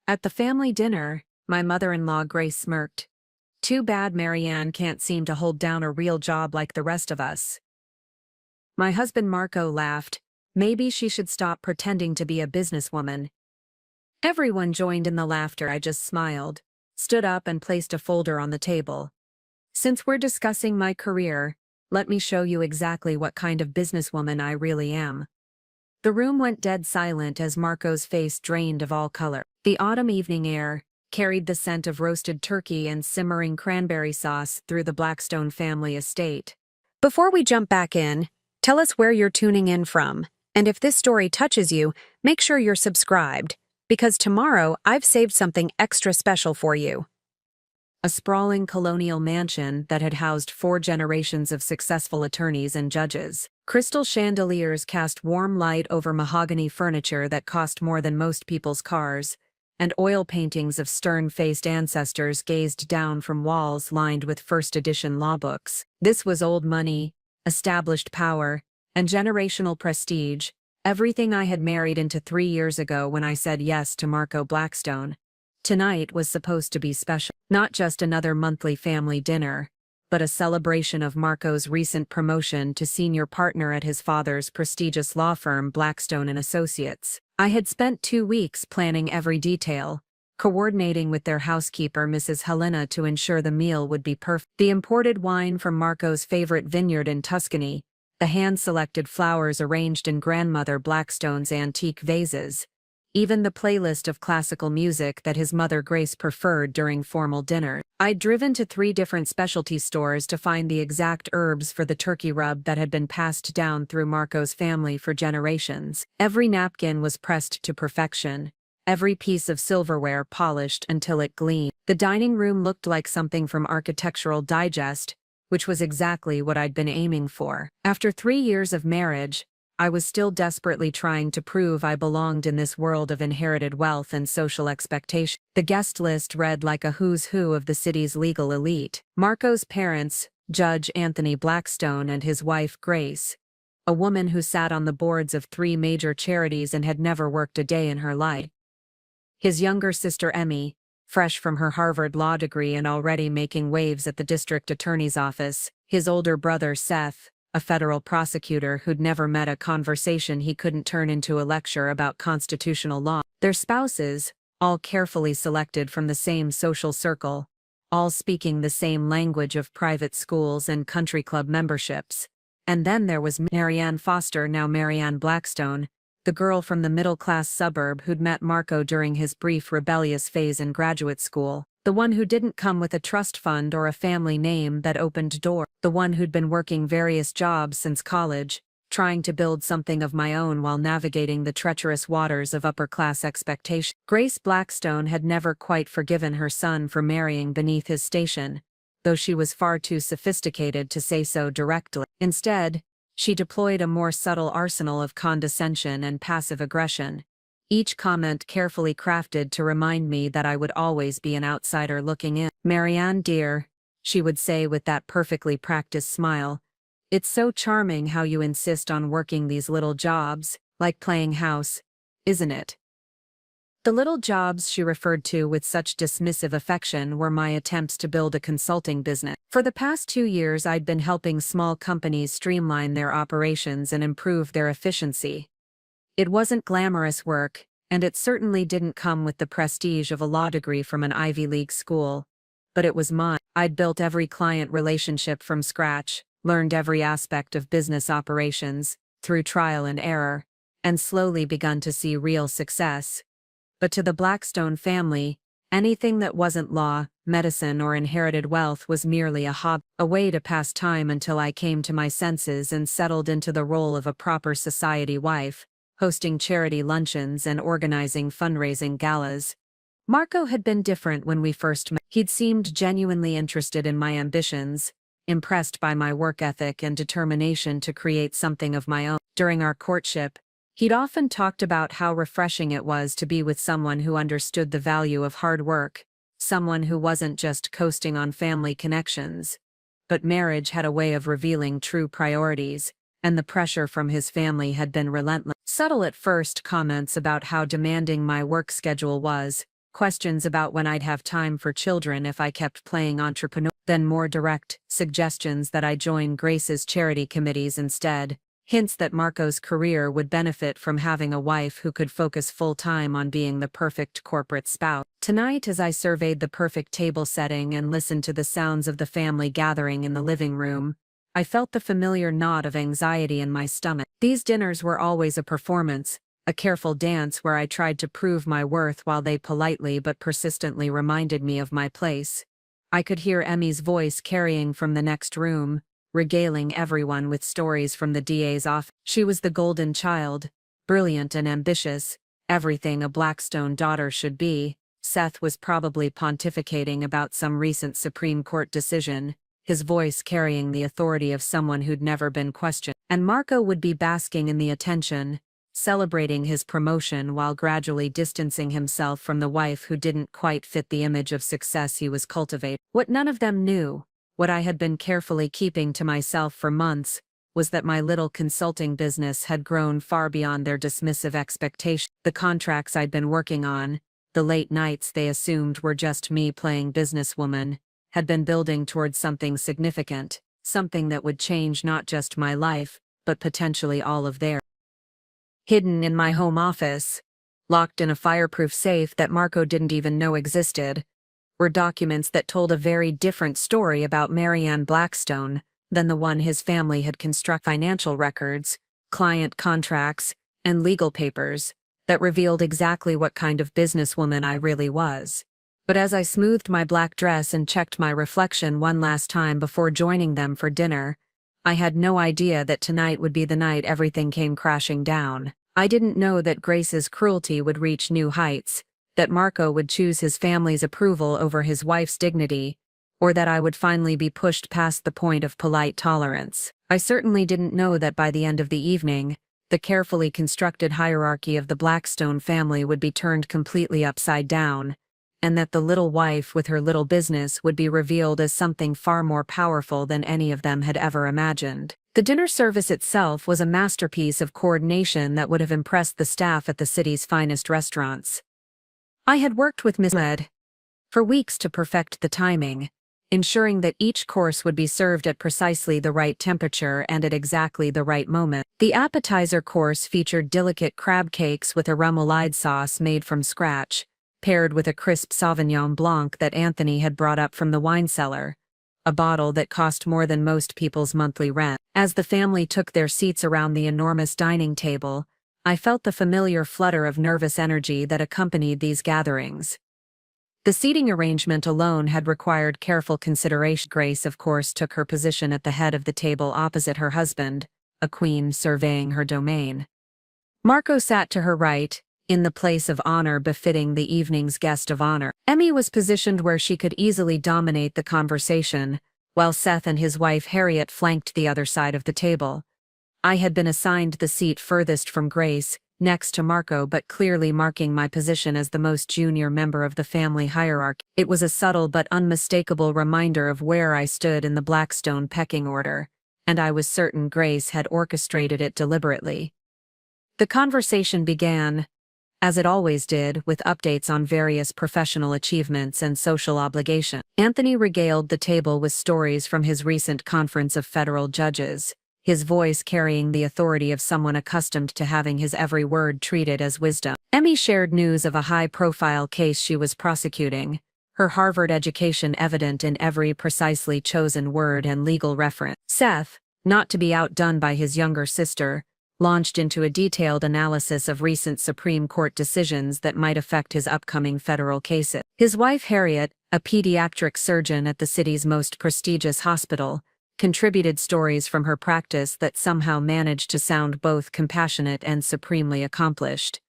At the family dinner, my mother-in-law Grace smirked. Too bad Marianne can't seem to hold down a real job like the rest of us. My husband Marco laughed. Maybe she should stop pretending to be a businesswoman. Everyone joined in the laughter. I just smiled, stood up and placed a folder on the table. Since we're discussing my career, let me show you exactly what kind of businesswoman I really am. The room went dead silent as Marco's face drained of all color. The autumn evening air carried the scent of roasted turkey and simmering cranberry sauce through the Blackstone family estate. Before we jump back in, tell us where you're tuning in from, and if this story touches you, make sure you're subscribed, because tomorrow I've saved something extra special for you. A sprawling colonial mansion that had housed 4 generations of successful attorneys and judges. Crystal chandeliers cast warm light over mahogany furniture that cost more than most people's cars, and oil paintings of stern-faced ancestors gazed down from walls lined with first-edition law books. This was old money, established power, and generational prestige, everything I had married into 3 years ago when I said yes to Marco Blackstone. Tonight was supposed to be special, not just another monthly family dinner, but a celebration of Marco's recent promotion to senior partner at his father's prestigious law firm Blackstone and Associates. I had spent 2 weeks planning every detail, coordinating with their housekeeper Mrs. Helena to ensure the meal would be perfect. The imported wine from Marco's favorite vineyard in Tuscany, the hand-selected flowers arranged in grandmother Blackstone's antique vases, even the playlist of classical music that his mother Grace preferred during formal dinner. I'd driven to 3 different specialty stores to find the exact herbs for the turkey rub that had been passed down through Marco's family for generations. Every napkin was pressed to perfection, every piece of silverware polished until it gleamed. The dining room looked like something from Architectural Digest, which was exactly what I'd been aiming for. After 3 years of marriage, I was still desperately trying to prove I belonged in this world of inherited wealth and social expectation. The guest list read like a who's who of the city's legal elite. Marco's parents, Judge Anthony Blackstone and his wife Grace, a woman who sat on the boards of 3 major charities and had never worked a day in her life. His younger sister Emmy, fresh from her Harvard law degree and already making waves at the district attorney's office. His older brother Seth, a federal prosecutor who'd never met a conversation he couldn't turn into a lecture about constitutional law. Their spouses, all carefully selected from the same social circle, all speaking the same language of private schools and country club memberships. And then there was Marianne Foster, now Marianne Blackstone, the girl from the middle-class suburb who'd met Marco during his brief rebellious phase in graduate school. The one who didn't come with a trust fund or a family name that opened doors. The one who'd been working various jobs since college, trying to build something of my own while navigating the treacherous waters of upper-class expectation. Grace Blackstone had never quite forgiven her son for marrying beneath his station, though she was far too sophisticated to say so directly. Instead, she deployed a more subtle arsenal of condescension and passive aggression, each comment carefully crafted to remind me that I would always be an outsider looking in. "Marianne, dear," she would say with that perfectly practiced smile, "it's so charming how you insist on working these little jobs, like playing house, isn't it?" The little jobs she referred to with such dismissive affection were my attempts to build a consulting business. For the past 2 years I'd been helping small companies streamline their operations and improve their efficiency. It wasn't glamorous work, and it certainly didn't come with the prestige of a law degree from an Ivy League school, but it was mine. I'd built every client relationship from scratch, learned every aspect of business operations, through trial and error, and slowly begun to see real success. But to the Blackstone family, anything that wasn't law, medicine, or inherited wealth was merely a hobby, a way to pass time until I came to my senses and settled into the role of a proper society wife, hosting charity luncheons and organizing fundraising galas. Marco had been different when we first met. He'd seemed genuinely interested in my ambitions, impressed by my work ethic and determination to create something of my own. During our courtship, he'd often talked about how refreshing it was to be with someone who understood the value of hard work, someone who wasn't just coasting on family connections. But marriage had a way of revealing true priorities, and the pressure from his family had been relentless. Subtle at first comments about how demanding my work schedule was, questions about when I'd have time for children if I kept playing entrepreneur, then more direct suggestions that I join Grace's charity committees instead, hints that Marco's career would benefit from having a wife who could focus full-time on being the perfect corporate spouse. Tonight, as I surveyed the perfect table setting and listened to the sounds of the family gathering in the living room, I felt the familiar knot of anxiety in my stomach. These dinners were always a performance, a careful dance where I tried to prove my worth while they politely but persistently reminded me of my place. I could hear Emmy's voice carrying from the next room, regaling everyone with stories from the DA's office. She was the golden child, brilliant and ambitious, everything a Blackstone daughter should be. Seth was probably pontificating about some recent Supreme Court decision, his voice carrying the authority of someone who'd never been questioned. And Marco would be basking in the attention, celebrating his promotion while gradually distancing himself from the wife who didn't quite fit the image of success he was cultivating. What none of them knew, what I had been carefully keeping to myself for months, was that my little consulting business had grown far beyond their dismissive expectations. The contracts I'd been working on, the late nights they assumed were just me playing businesswoman, had been building towards something significant, something that would change not just my life, but potentially all of theirs. Hidden in my home office, locked in a fireproof safe that Marco didn't even know existed, were documents that told a very different story about Marianne Blackstone than the one his family had constructed. Financial records, client contracts, and legal papers that revealed exactly what kind of businesswoman I really was. But as I smoothed my black dress and checked my reflection one last time before joining them for dinner, I had no idea that tonight would be the night everything came crashing down. I didn't know that Grace's cruelty would reach new heights, that Marco would choose his family's approval over his wife's dignity, or that I would finally be pushed past the point of polite tolerance. I certainly didn't know that by the end of the evening, the carefully constructed hierarchy of the Blackstone family would be turned completely upside down, and that the little wife with her little business would be revealed as something far more powerful than any of them had ever imagined. The dinner service itself was a masterpiece of coordination that would have impressed the staff at the city's finest restaurants. I had worked with Miss Med for weeks to perfect the timing, ensuring that each course would be served at precisely the right temperature and at exactly the right moment. The appetizer course featured delicate crab cakes with a remoulade sauce made from scratch, paired with a crisp Sauvignon Blanc that Anthony had brought up from the wine cellar, a bottle that cost more than most people's monthly rent. As the family took their seats around the enormous dining table, I felt the familiar flutter of nervous energy that accompanied these gatherings. The seating arrangement alone had required careful consideration. Grace, of course, took her position at the head of the table opposite her husband, a queen surveying her domain. Marco sat to her right, in the place of honor befitting the evening's guest of honor. Emmy was positioned where she could easily dominate the conversation, while Seth and his wife Harriet flanked the other side of the table. I had been assigned the seat furthest from Grace, next to Marco, but clearly marking my position as the most junior member of the family hierarchy. It was a subtle but unmistakable reminder of where I stood in the Blackstone pecking order, and I was certain Grace had orchestrated it deliberately. The conversation began, as it always did, with updates on various professional achievements and social obligation. Anthony regaled the table with stories from his recent conference of federal judges, his voice carrying the authority of someone accustomed to having his every word treated as wisdom. Emmy shared news of a high-profile case she was prosecuting, her Harvard education evident in every precisely chosen word and legal reference. Seth, not to be outdone by his younger sister, launched into a detailed analysis of recent Supreme Court decisions that might affect his upcoming federal cases. His wife Harriet, a pediatric surgeon at the city's most prestigious hospital, contributed stories from her practice that somehow managed to sound both compassionate and supremely accomplished.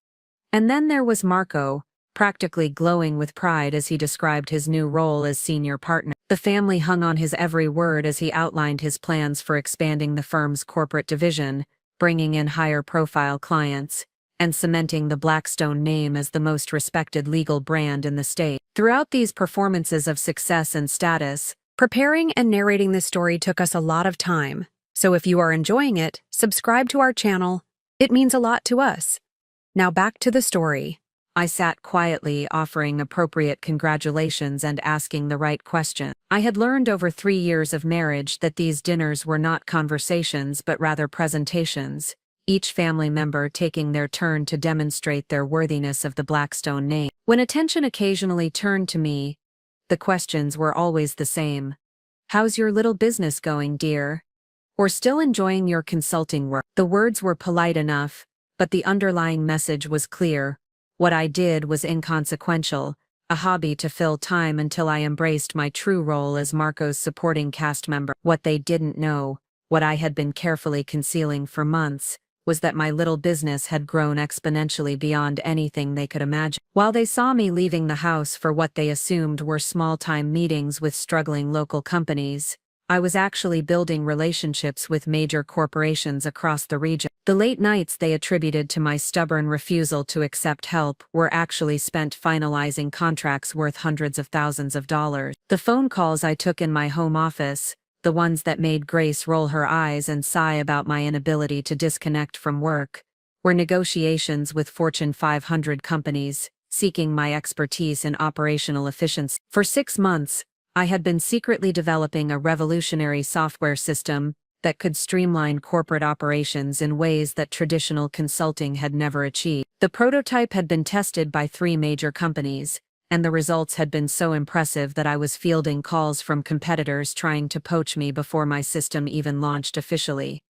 And then there was Marco, practically glowing with pride as he described his new role as senior partner. The family hung on his every word as he outlined his plans for expanding the firm's corporate division, bringing in higher-profile clients, and cementing the Blackstone name as the most respected legal brand in the state. Throughout these performances of success and status, preparing and narrating this story took us a lot of time, so if you are enjoying it, subscribe to our channel. It means a lot to us. Now back to the story. I sat quietly, offering appropriate congratulations and asking the right question. I had learned over 3 years of marriage that these dinners were not conversations but rather presentations, each family member taking their turn to demonstrate their worthiness of the Blackstone name. When attention occasionally turned to me, the questions were always the same. "How's your little business going, dear?" Or "Still enjoying your consulting work?" The words were polite enough, but the underlying message was clear. What I did was inconsequential, a hobby to fill time until I embraced my true role as Marco's supporting cast member. What they didn't know, what I had been carefully concealing for months, was that my little business had grown exponentially beyond anything they could imagine. While they saw me leaving the house for what they assumed were small-time meetings with struggling local companies, I was actually building relationships with major corporations across the region. The late nights they attributed to my stubborn refusal to accept help were actually spent finalizing contracts worth hundreds of thousands of dollars. The phone calls I took in my home office, the ones that made Grace roll her eyes and sigh about my inability to disconnect from work, were negotiations with Fortune 500 companies, seeking my expertise in operational efficiency. For 6 months, I had been secretly developing a revolutionary software system that could streamline corporate operations in ways that traditional consulting had never achieved. The prototype had been tested by 3 major companies, and the results had been so impressive that I was fielding calls from competitors trying to poach me before my system even launched officially.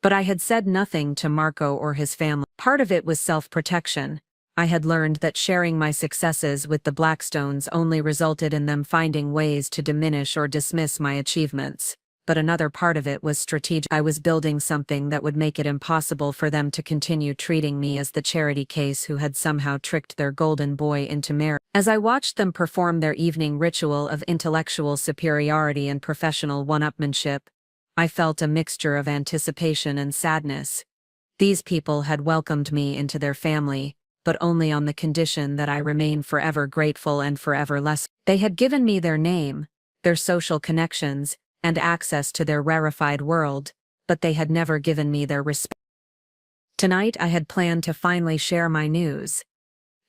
But I had said nothing to Marco or his family. Part of it was self-protection. I had learned that sharing my successes with the Blackstones only resulted in them finding ways to diminish or dismiss my achievements. But another part of it was strategic. I was building something that would make it impossible for them to continue treating me as the charity case who had somehow tricked their golden boy into marriage. As I watched them perform their evening ritual of intellectual superiority and professional one-upmanship, I felt a mixture of anticipation and sadness. These people had welcomed me into their family, but only on the condition that I remain forever grateful and forever less. They had given me their name, their social connections, and access to their rarefied world, but they had never given me their respect. Tonight I had planned to finally share my news.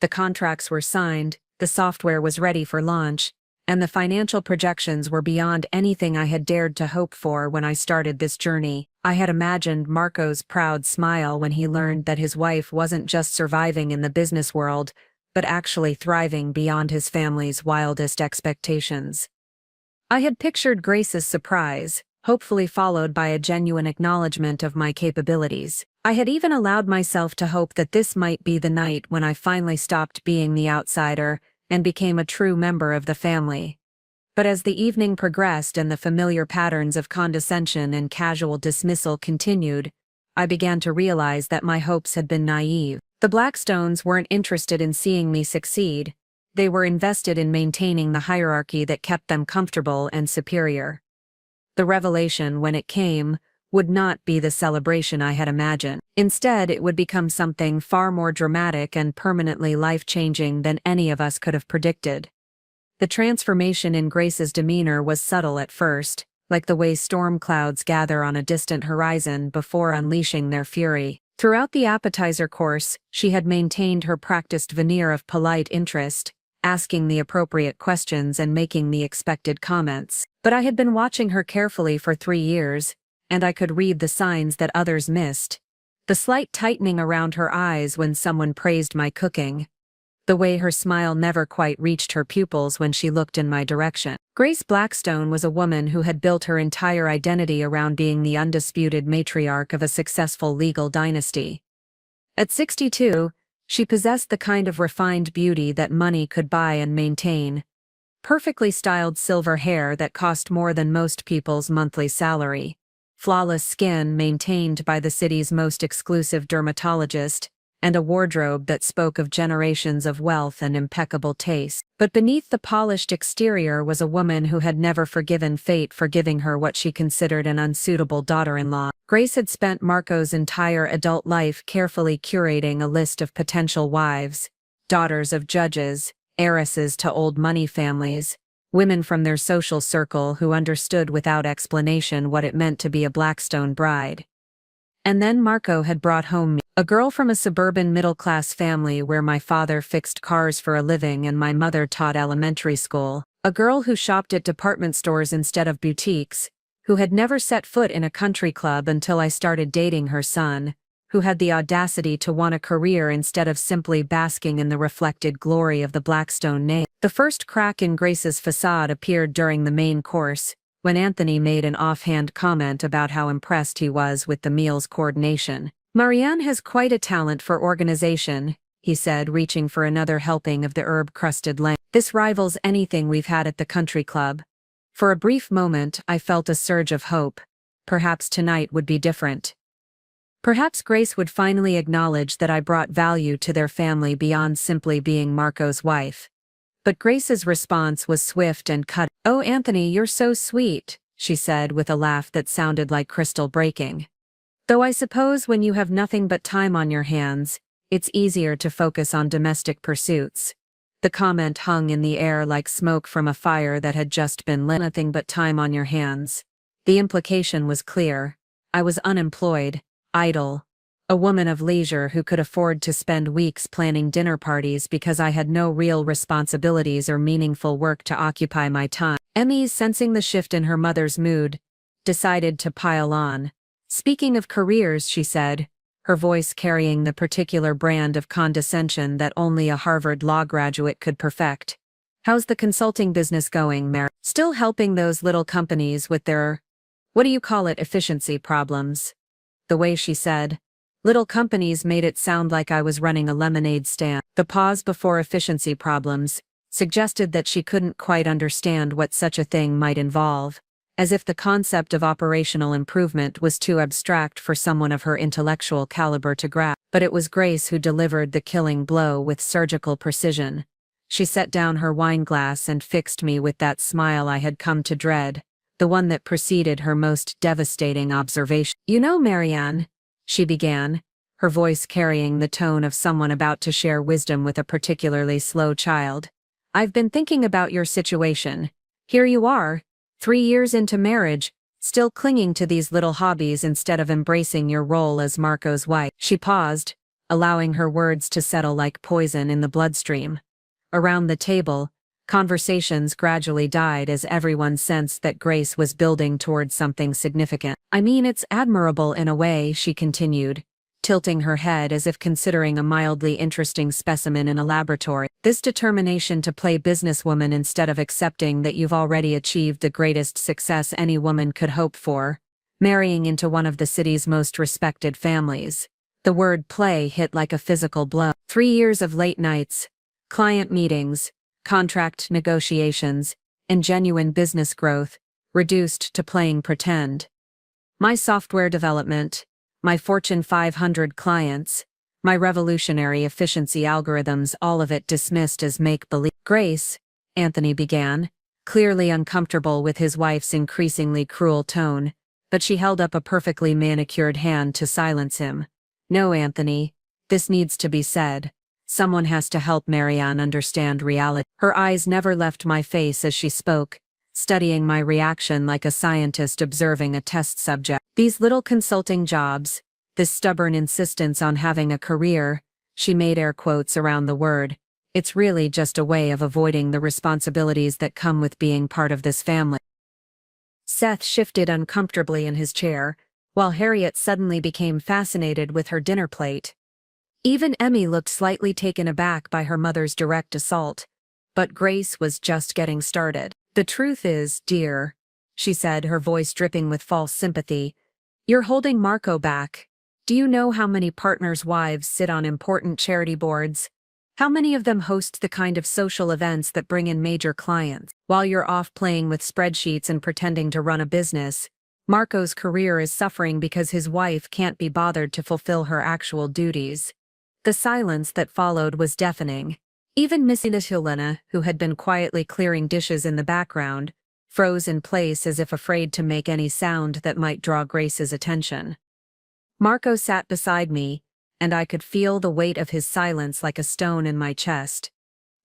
The contracts were signed, the software was ready for launch, and the financial projections were beyond anything I had dared to hope for when I started this journey. I had imagined Marco's proud smile when he learned that his wife wasn't just surviving in the business world, but actually thriving beyond his family's wildest expectations. I had pictured Grace's surprise, hopefully followed by a genuine acknowledgement of my capabilities. I had even allowed myself to hope that this might be the night when I finally stopped being the outsider and became a true member of the family. But as the evening progressed and the familiar patterns of condescension and casual dismissal continued, I began to realize that my hopes had been naive. The Blackstones weren't interested in seeing me succeed. They were invested in maintaining the hierarchy that kept them comfortable and superior. The revelation, when it came, would not be the celebration I had imagined. Instead, it would become something far more dramatic and permanently life-changing than any of us could have predicted. The transformation in Grace's demeanor was subtle at first, like the way storm clouds gather on a distant horizon before unleashing their fury. Throughout the appetizer course, she had maintained her practiced veneer of polite interest, asking the appropriate questions and making the expected comments. But I had been watching her carefully for 3 years, and I could read the signs that others missed. The slight tightening around her eyes when someone praised my cooking. The way her smile never quite reached her pupils when she looked in my direction. Grace Blackstone was a woman who had built her entire identity around being the undisputed matriarch of a successful legal dynasty. At 62, she possessed the kind of refined beauty that money could buy and maintain. Perfectly styled silver hair that cost more than most people's monthly salary. Flawless skin maintained by the city's most exclusive dermatologist, and a wardrobe that spoke of generations of wealth and impeccable taste. But beneath the polished exterior was a woman who had never forgiven fate for giving her what she considered an unsuitable daughter-in-law. Grace had spent Marco's entire adult life carefully curating a list of potential wives, daughters of judges, heiresses to old money families, women from their social circle who understood without explanation what it meant to be a Blackstone bride. And then Marco had brought home me. A girl from a suburban middle-class family where my father fixed cars for a living and my mother taught elementary school. A girl who shopped at department stores instead of boutiques, who had never set foot in a country club until I started dating her son, who had the audacity to want a career instead of simply basking in the reflected glory of the Blackstone name. The first crack in Grace's facade appeared during the main course, when Anthony made an offhand comment about how impressed he was with the meal's coordination. "Marianne has quite a talent for organization," he said, reaching for another helping of the herb-crusted lamb. "This rivals anything we've had at the country club." For a brief moment, I felt a surge of hope. Perhaps tonight would be different. Perhaps Grace would finally acknowledge that I brought value to their family beyond simply being Marco's wife. But Grace's response was swift and cutting. "Oh, Anthony, you're so sweet," she said with a laugh that sounded like crystal breaking. "Though I suppose when you have nothing but time on your hands, it's easier to focus on domestic pursuits." The comment hung in the air like smoke from a fire that had just been lit. Nothing but time on your hands. The implication was clear. I was unemployed, idle, a woman of leisure who could afford to spend weeks planning dinner parties because I had no real responsibilities or meaningful work to occupy my time. Emmy, sensing the shift in her mother's mood, decided to pile on. "Speaking of careers," she said, her voice carrying the particular brand of condescension that only a Harvard law graduate could perfect. "How's the consulting business going, Mary? Still helping those little companies with their, what do you call it, efficiency problems?" The way she said little companies made it sound like I was running a lemonade stand. The pause before efficiency problems suggested that she couldn't quite understand what such a thing might involve, as if the concept of operational improvement was too abstract for someone of her intellectual caliber to grasp. But it was Grace who delivered the killing blow with surgical precision. She set down her wine glass and fixed me with that smile I had come to dread, the one that preceded her most devastating observation. "You know, Marianne," she began, her voice carrying the tone of someone about to share wisdom with a particularly slow child, "I've been thinking about your situation. Here you are, 3 years into marriage, still clinging to these little hobbies instead of embracing your role as Marco's wife." She paused, allowing her words to settle like poison in the bloodstream. Around the table, conversations gradually died as everyone sensed that Grace was building towards something significant. "I mean, it's admirable in a way," she continued, tilting her head as if considering a mildly interesting specimen in a laboratory. "This determination to play businesswoman instead of accepting that you've already achieved the greatest success any woman could hope for, marrying into one of the city's most respected families." The word play hit like a physical blow. 3 years of late nights, client meetings, contract negotiations, and genuine business growth, reduced to playing pretend. My software development, my Fortune 500 clients, my revolutionary efficiency algorithms, all of it dismissed as make-believe. "Grace," Anthony began, clearly uncomfortable with his wife's increasingly cruel tone, but she held up a perfectly manicured hand to silence him. "No, Anthony, this needs to be said. Someone has to help Marianne understand reality." Her eyes never left my face as she spoke, studying my reaction like a scientist observing a test subject. "These little consulting jobs, this stubborn insistence on having a career," she made air quotes around the word, "it's really just a way of avoiding the responsibilities that come with being part of this family." Seth shifted uncomfortably in his chair, while Harriet suddenly became fascinated with her dinner plate. Even Emmy looked slightly taken aback by her mother's direct assault. But Grace was just getting started. "The truth is, dear," she said, her voice dripping with false sympathy, "you're holding Marco back. Do you know how many partners' wives sit on important charity boards? How many of them host the kind of social events that bring in major clients? While you're off playing with spreadsheets and pretending to run a business, Marco's career is suffering because his wife can't be bothered to fulfill her actual duties." The silence that followed was deafening. Even Missy Helena, who had been quietly clearing dishes in the background, froze in place as if afraid to make any sound that might draw Grace's attention. Marco sat beside me, and I could feel the weight of his silence like a stone in my chest.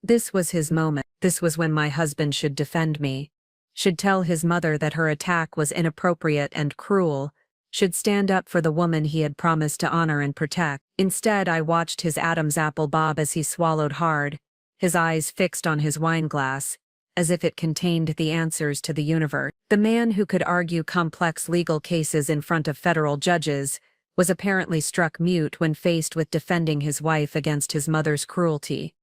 This was his moment. This was when my husband should defend me, should tell his mother that her attack was inappropriate and cruel, should stand up for the woman he had promised to honor and protect. Instead, I watched his Adam's apple bob as he swallowed hard, his eyes fixed on his wineglass, as if it contained the answers to the universe. The man who could argue complex legal cases in front of federal judges was apparently struck mute when faced with defending his wife against his mother's cruelty.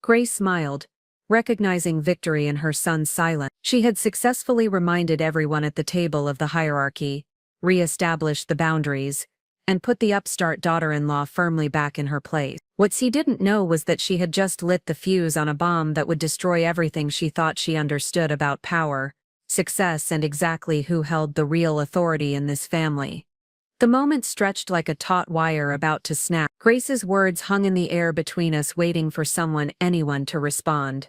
Grace smiled, recognizing victory in her son's silence. She had successfully reminded everyone at the table of the hierarchy, re-established the boundaries, and put the upstart daughter-in-law firmly back in her place. What she didn't know was that she had just lit the fuse on a bomb that would destroy everything she thought she understood about power, success, and exactly who held the real authority in this family. The moment stretched like a taut wire about to snap. Grace's words hung in the air between us, waiting for anyone to respond.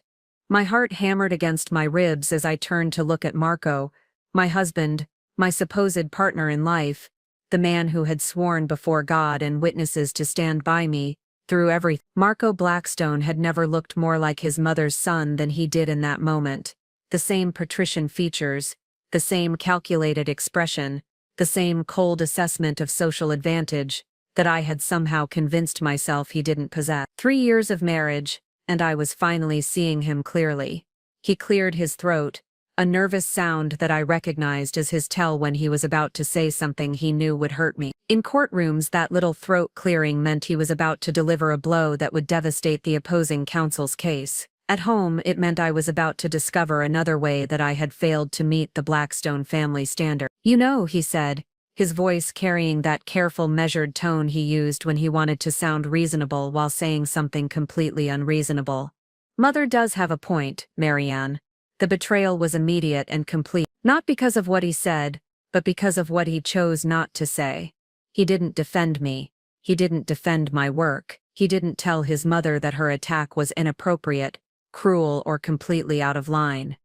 My heart hammered against my ribs as I turned to look at Marco, my husband, my supposed partner in life, the man who had sworn before God and witnesses to stand by me through everything. Marco Blackstone had never looked more like his mother's son than he did in that moment. The same patrician features, the same calculated expression, the same cold assessment of social advantage that I had somehow convinced myself he didn't possess. 3 years of marriage, and I was finally seeing him clearly. He cleared his throat, a nervous sound that I recognized as his tell when he was about to say something he knew would hurt me. In courtrooms, that little throat clearing meant he was about to deliver a blow that would devastate the opposing counsel's case. At home, it meant I was about to discover another way that I had failed to meet the Blackstone family standard. "You know," he said, his voice carrying that careful, measured tone he used when he wanted to sound reasonable while saying something completely unreasonable. "Mother does have a point, Marianne." The betrayal was immediate and complete, not because of what he said, but because of what he chose not to say. He didn't defend me. He didn't defend my work. He didn't tell his mother that her attack was inappropriate, cruel, or completely out of line.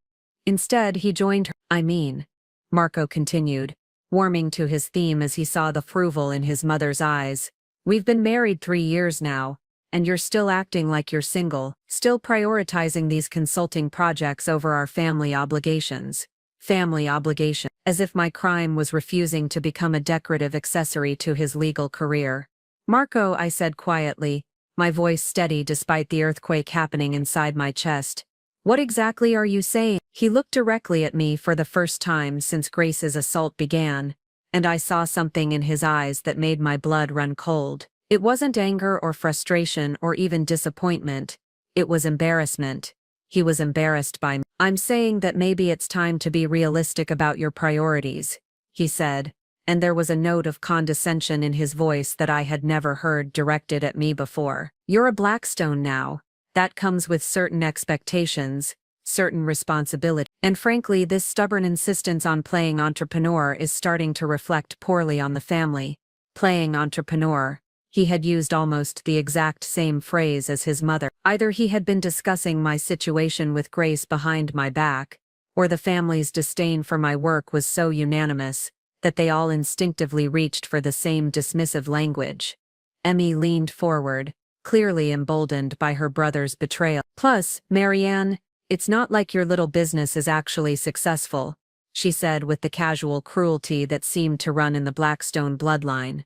Instead, he joined her. Marco continued, warming to his theme as he saw the approval in his mother's eyes. "We've been married 3 years now, and you're still acting like you're single, still prioritizing these consulting projects over our family obligations. Family obligation. As if my crime was refusing to become a decorative accessory to his legal career." "Marco," I said quietly, my voice steady despite the earthquake happening inside my chest. "What exactly are you saying?" He looked directly at me for the first time since Grace's assault began, and I saw something in his eyes that made my blood run cold. It wasn't anger or frustration or even disappointment. It was embarrassment. He was embarrassed by me. "I'm saying that maybe it's time to be realistic about your priorities," he said, and there was a note of condescension in his voice that I had never heard directed at me before. "You're a Blackstone now. That comes with certain expectations, certain responsibility. And frankly, this stubborn insistence on playing entrepreneur is starting to reflect poorly on the family." Playing entrepreneur. He had used almost the exact same phrase as his mother. Either he had been discussing my situation with Grace behind my back, or the family's disdain for my work was so unanimous that they all instinctively reached for the same dismissive language. Emmy leaned forward, clearly emboldened by her brother's betrayal. "Plus, Marianne, it's not like your little business is actually successful," she said with the casual cruelty that seemed to run in the Blackstone bloodline.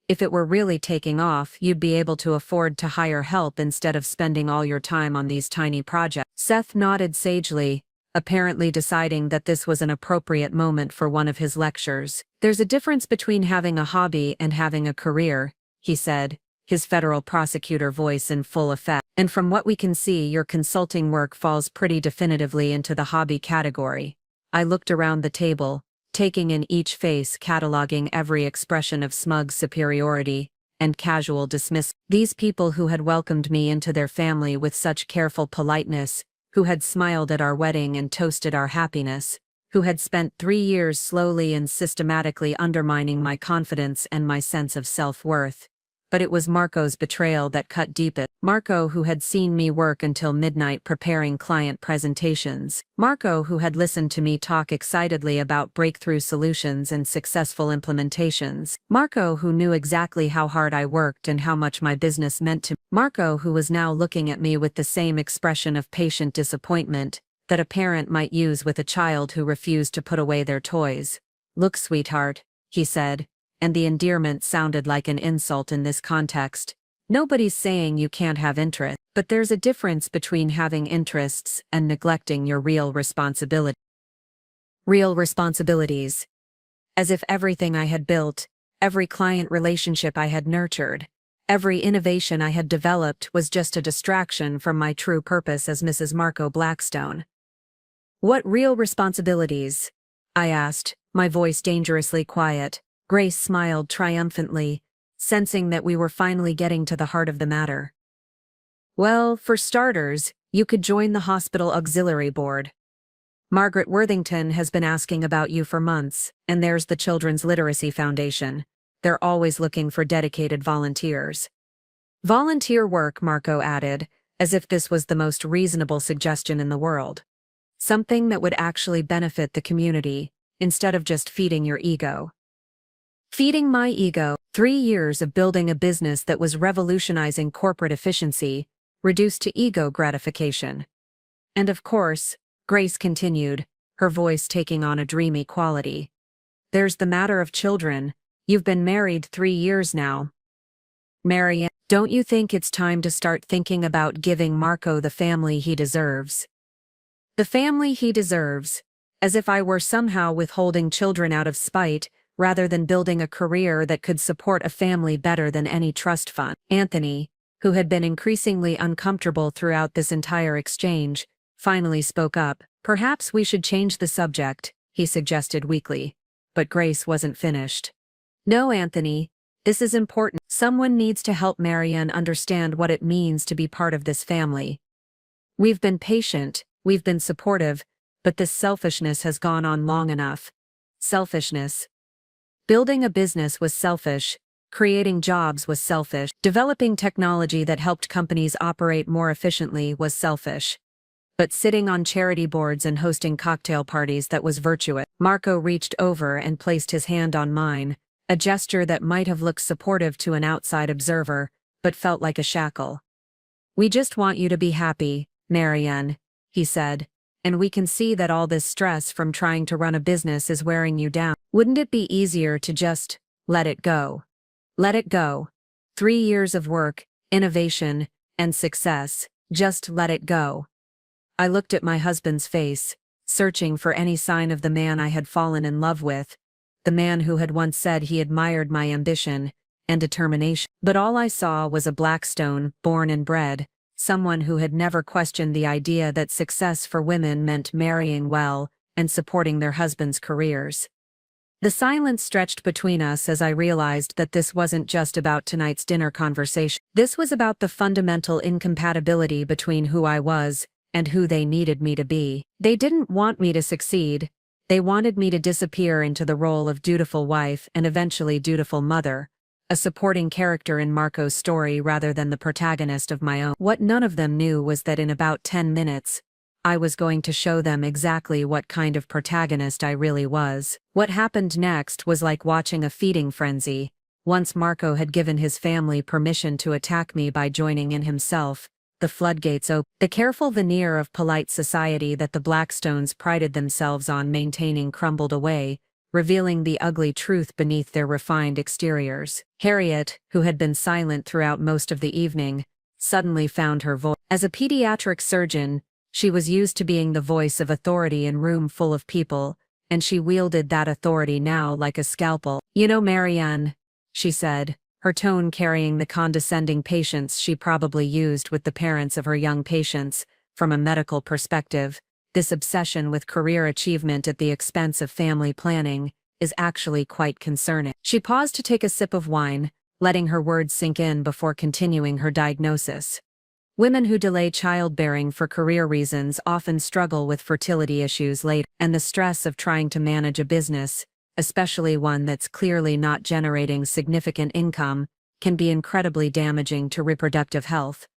If it were really taking off, you'd be able to afford to hire help instead of spending all your time on these tiny projects." Seth nodded sagely, apparently deciding that this was an appropriate moment for one of his lectures. "There's a difference between having a hobby and having a career," he said, his federal prosecutor voice in full effect. "And from what we can see, your consulting work falls pretty definitively into the hobby category." I looked around the table, taking in each face, cataloging every expression of smug superiority and casual dismissal. These people who had welcomed me into their family with such careful politeness, who had smiled at our wedding and toasted our happiness, who had spent 3 years slowly and systematically undermining my confidence and my sense of self-worth. But it was Marco's betrayal that cut deepest. Marco, who had seen me work until midnight preparing client presentations. Marco, who had listened to me talk excitedly about breakthrough solutions and successful implementations. Marco, who knew exactly how hard I worked and how much my business meant to me. Marco, who was now looking at me with the same expression of patient disappointment that a parent might use with a child who refused to put away their toys. "Look, sweetheart," he said, and the endearment sounded like an insult in this context. Nobody's saying you can't have interest, but there's a difference between having interests and neglecting your real responsibility. Real responsibilities. As if everything I had built, every client relationship I had nurtured, every innovation I had developed was just a distraction from my true purpose as Mrs. Marco Blackstone. What real responsibilities? I asked, my voice dangerously quiet. Grace smiled triumphantly, sensing that we were finally getting to the heart of the matter. Well, for starters, you could join the hospital auxiliary board. Margaret Worthington has been asking about you for months, and there's the Children's Literacy Foundation. They're always looking for dedicated volunteers. Volunteer work, Marco added, as if this was the most reasonable suggestion in the world. Something that would actually benefit the community, instead of just feeding your ego. Feeding my ego. 3 years of building a business that was revolutionizing corporate efficiency, reduced to ego gratification. And of course, Grace continued, her voice taking on a dreamy quality. There's the matter of children. You've been married 3 years now. Marianne, don't you think it's time to start thinking about giving Marco the family he deserves? The family he deserves, as if I were somehow withholding children out of spite, rather than building a career that could support a family better than any trust fund. Anthony, who had been increasingly uncomfortable throughout this entire exchange, finally spoke up. Perhaps we should change the subject, he suggested weakly. But Grace wasn't finished. No, Anthony, this is important. Someone needs to help Marianne understand what it means to be part of this family. We've been patient, we've been supportive, but this selfishness has gone on long enough. Selfishness. Building a business was selfish, creating jobs was selfish, developing technology that helped companies operate more efficiently was selfish. But sitting on charity boards and hosting cocktail parties, that was virtuous. Marco reached over and placed his hand on mine, a gesture that might have looked supportive to an outside observer, but felt like a shackle. We just want you to be happy, Marianne, he said, and we can see that all this stress from trying to run a business is wearing you down. Wouldn't it be easier to just let it go? Let it go. 3 years of work, innovation, and success, just let it go. I looked at my husband's face, searching for any sign of the man I had fallen in love with, the man who had once said he admired my ambition and determination. But all I saw was a Blackstone, born and bred, someone who had never questioned the idea that success for women meant marrying well and supporting their husbands' careers. The silence stretched between us as I realized that this wasn't just about tonight's dinner conversation. This was about the fundamental incompatibility between who I was and who they needed me to be. They didn't want me to succeed. They wanted me to disappear into the role of dutiful wife and eventually dutiful mother, a supporting character in Marco's story rather than the protagonist of my own. What none of them knew was that in about 10 minutes, I was going to show them exactly what kind of protagonist I really was. What happened next was like watching a feeding frenzy. Once Marco had given his family permission to attack me by joining in himself, the floodgates opened. The careful veneer of polite society that the Blackstones prided themselves on maintaining crumbled away, revealing the ugly truth beneath their refined exteriors. Harriet, who had been silent throughout most of the evening, suddenly found her voice. As a pediatric surgeon, she was used to being the voice of authority in a room full of people, and she wielded that authority now like a scalpel. You know, Marianne, she said, her tone carrying the condescending patience she probably used with the parents of her young patients. From a medical perspective, this obsession with career achievement at the expense of family planning is actually quite concerning. She paused to take a sip of wine, letting her words sink in before continuing her diagnosis. Women who delay childbearing for career reasons often struggle with fertility issues later, and the stress of trying to manage a business, especially one that's clearly not generating significant income, can be incredibly damaging to reproductive health.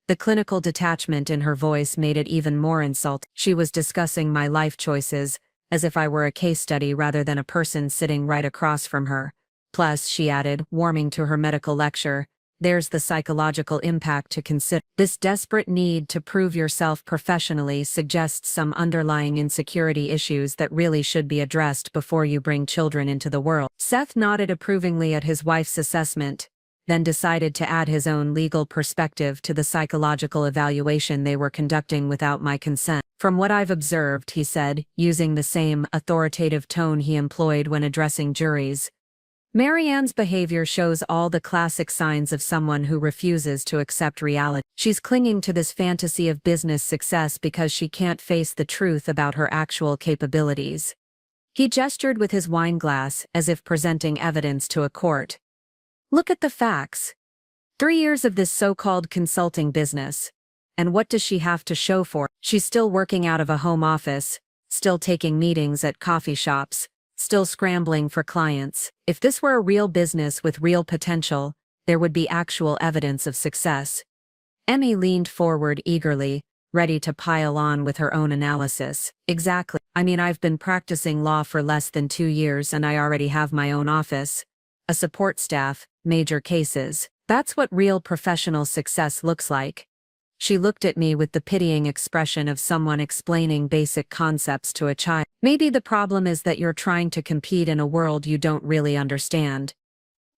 The clinical detachment in her voice made it even more insulting. She was discussing my life choices, as if I were a case study rather than a person sitting right across from her. Plus, she added, warming to her medical lecture, there's the psychological impact to consider. This desperate need to prove yourself professionally suggests some underlying insecurity issues that really should be addressed before you bring children into the world. Seth nodded approvingly at his wife's assessment, then decided to add his own legal perspective to the psychological evaluation they were conducting without my consent. From what I've observed, he said, using the same authoritative tone he employed when addressing juries, Marianne's behavior shows all the classic signs of someone who refuses to accept reality. She's clinging to this fantasy of business success because she can't face the truth about her actual capabilities. He gestured with his wine glass as if presenting evidence to a court. Look at the facts. 3 years of this so-called consulting business. And what does she have to show for it? She's still working out of a home office, still taking meetings at coffee shops, still scrambling for clients. If this were a real business with real potential, there would be actual evidence of success. Emmy leaned forward eagerly, ready to pile on with her own analysis. Exactly. I mean, I've been practicing law for less than 2 years and I already have my own office, a support staff, major cases. That's what real professional success looks like. She looked at me with the pitying expression of someone explaining basic concepts to a child. Maybe the problem is that you're trying to compete in a world you don't really understand.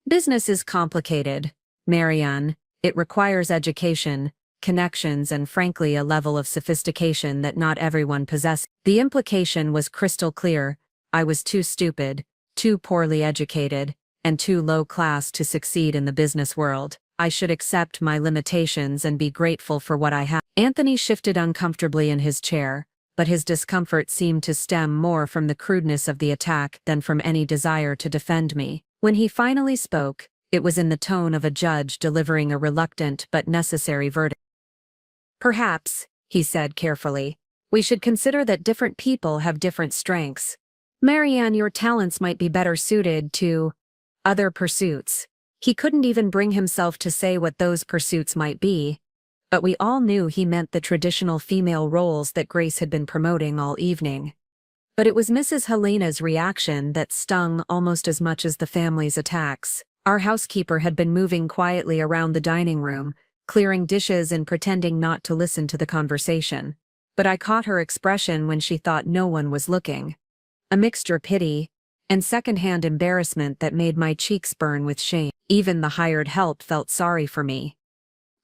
Business is complicated, Marianne. It requires education, connections, and frankly a level of sophistication that not everyone possesses. The implication was crystal clear. I was too stupid, too poorly educated, and too low class to succeed in the business world. I should accept my limitations and be grateful for what I have. Anthony shifted uncomfortably in his chair, but his discomfort seemed to stem more from the crudeness of the attack than from any desire to defend me. When he finally spoke, it was in the tone of a judge delivering a reluctant but necessary verdict. Perhaps, he said carefully, we should consider that different people have different strengths. Marianne, your talents might be better suited to other pursuits. He couldn't even bring himself to say what those pursuits might be, but we all knew he meant the traditional female roles that Grace had been promoting all evening. But it was Mrs. Helena's reaction that stung almost as much as the family's attacks. Our housekeeper had been moving quietly around the dining room, clearing dishes and pretending not to listen to the conversation. But I caught her expression when she thought no one was looking. A mixture of pity and secondhand embarrassment that made my cheeks burn with shame. Even the hired help felt sorry for me.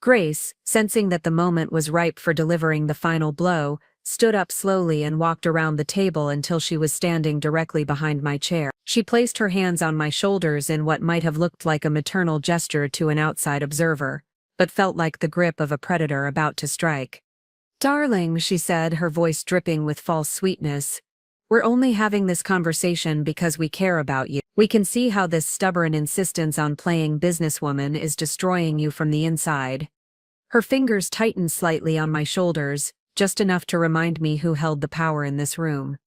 Grace, sensing that the moment was ripe for delivering the final blow, stood up slowly and walked around the table until she was standing directly behind my chair. She placed her hands on my shoulders in what might have looked like a maternal gesture to an outside observer, but felt like the grip of a predator about to strike. Darling, she said, her voice dripping with false sweetness, we're only having this conversation because we care about you. We can see how this stubborn insistence on playing businesswoman is destroying you from the inside. Her fingers tightened slightly on my shoulders, just enough to remind me who held the power in this room.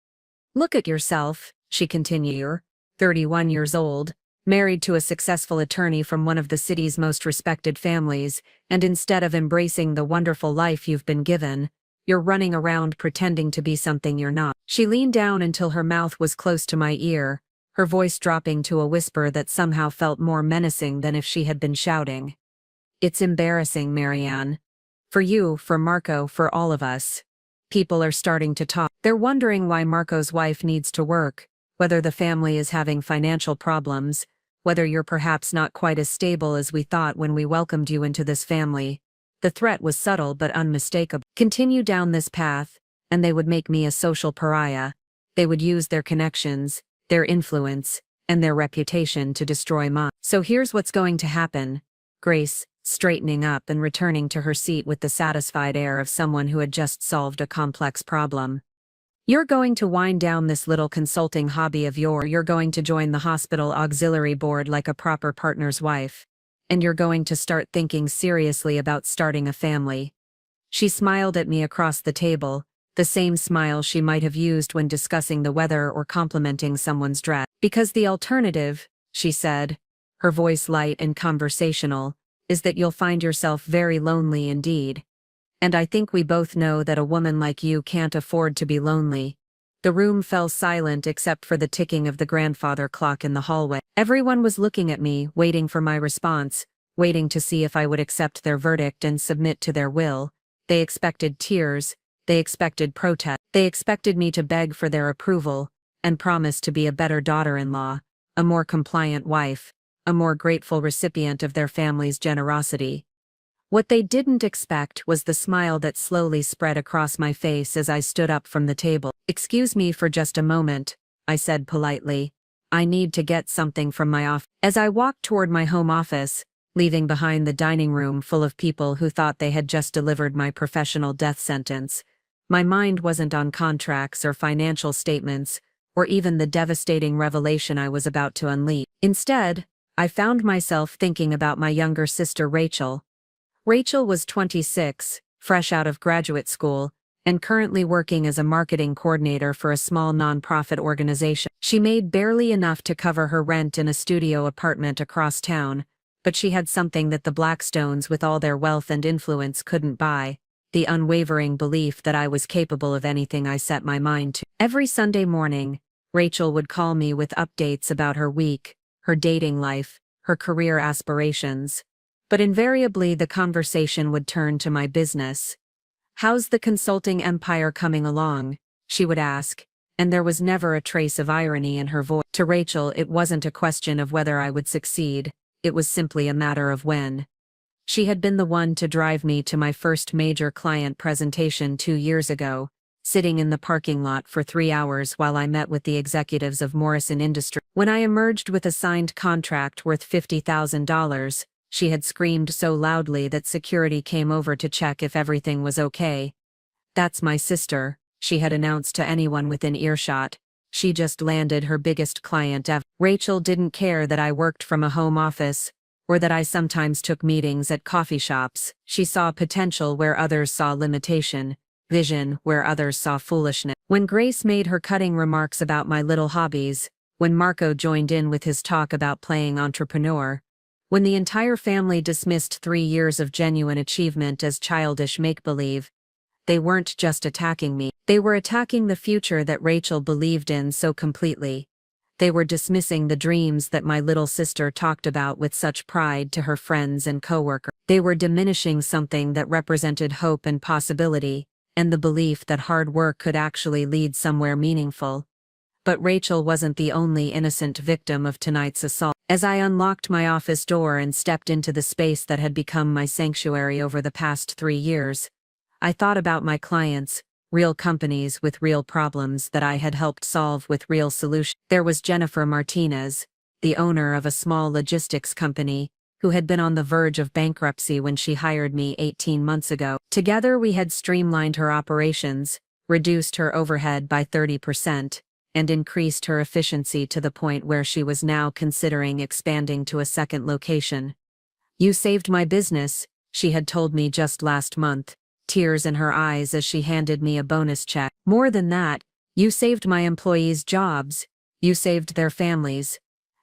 Look at yourself, she continued, 31 years old, married to a successful attorney from one of the city's most respected families, and instead of embracing the wonderful life you've been given, you're running around pretending to be something you're not. She leaned down until her mouth was close to my ear, her voice dropping to a whisper that somehow felt more menacing than if she had been shouting. It's embarrassing, Marianne. For you, for Marco, for all of us. People are starting to talk. They're wondering why Marco's wife needs to work, whether the family is having financial problems, whether you're perhaps not quite as stable as we thought when we welcomed you into this family. The threat was subtle but unmistakable. Continue down this path, and they would make me a social pariah. They would use their connections, their influence, and their reputation to destroy mine. So here's what's going to happen. Grace, straightening up and returning to her seat with the satisfied air of someone who had just solved a complex problem. You're going to wind down this little consulting hobby of yours. You're going to join the hospital auxiliary board like a proper partner's wife. And you're going to start thinking seriously about starting a family. She smiled at me across the table, the same smile she might have used when discussing the weather or complimenting someone's dress. Because the alternative, she said, her voice light and conversational, is that you'll find yourself very lonely indeed. And I think we both know that a woman like you can't afford to be lonely. The room fell silent except for the ticking of the grandfather clock in the hallway. Everyone was looking at me, waiting for my response, waiting to see if I would accept their verdict and submit to their will. They expected tears, they expected protest, they expected me to beg for their approval, and promise to be a better daughter-in-law, a more compliant wife, a more grateful recipient of their family's generosity. What they didn't expect was the smile that slowly spread across my face as I stood up from the table. "Excuse me for just a moment," I said politely. "I need to get something from my office." As I walked toward my home office, leaving behind the dining room full of people who thought they had just delivered my professional death sentence, my mind wasn't on contracts or financial statements, or even the devastating revelation I was about to unleash. Instead, I found myself thinking about my younger sister Rachel. Rachel was 26, fresh out of graduate school, and currently working as a marketing coordinator for a small nonprofit organization. She made barely enough to cover her rent in a studio apartment across town, but she had something that the Blackstones with all their wealth and influence couldn't buy: the unwavering belief that I was capable of anything I set my mind to. Every Sunday morning, Rachel would call me with updates about her week, her dating life, her career aspirations. But invariably the conversation would turn to my business. "How's the consulting empire coming along?" she would ask, and there was never a trace of irony in her voice. To Rachel, it wasn't a question of whether I would succeed, it was simply a matter of when. She had been the one to drive me to my first major client presentation 2 years ago, sitting in the parking lot for 3 hours while I met with the executives of Morrison Industries. When I emerged with a signed contract worth $50,000, she had screamed so loudly that security came over to check if everything was okay. "That's my sister," she had announced to anyone within earshot. "She just landed her biggest client ever." Rachel didn't care that I worked from a home office, or that I sometimes took meetings at coffee shops. She saw potential where others saw limitation, vision where others saw foolishness. When Grace made her cutting remarks about my little hobbies, when Marco joined in with his talk about playing entrepreneur, when the entire family dismissed 3 years of genuine achievement as childish make-believe, they weren't just attacking me. They were attacking the future that Rachel believed in so completely. They were dismissing the dreams that my little sister talked about with such pride to her friends and coworkers. They were diminishing something that represented hope and possibility, and the belief that hard work could actually lead somewhere meaningful. But Rachel wasn't the only innocent victim of tonight's assault. As I unlocked my office door and stepped into the space that had become my sanctuary over the past 3 years, I thought about my clients, real companies with real problems that I had helped solve with real solutions. There was Jennifer Martinez, the owner of a small logistics company, who had been on the verge of bankruptcy when she hired me 18 months ago. Together we had streamlined her operations, reduced her overhead by 30%, and increased her efficiency to the point where she was now considering expanding to a second location. "You saved my business," she had told me just last month, tears in her eyes as she handed me a bonus check. "More than that, you saved my employees' jobs. You saved their families."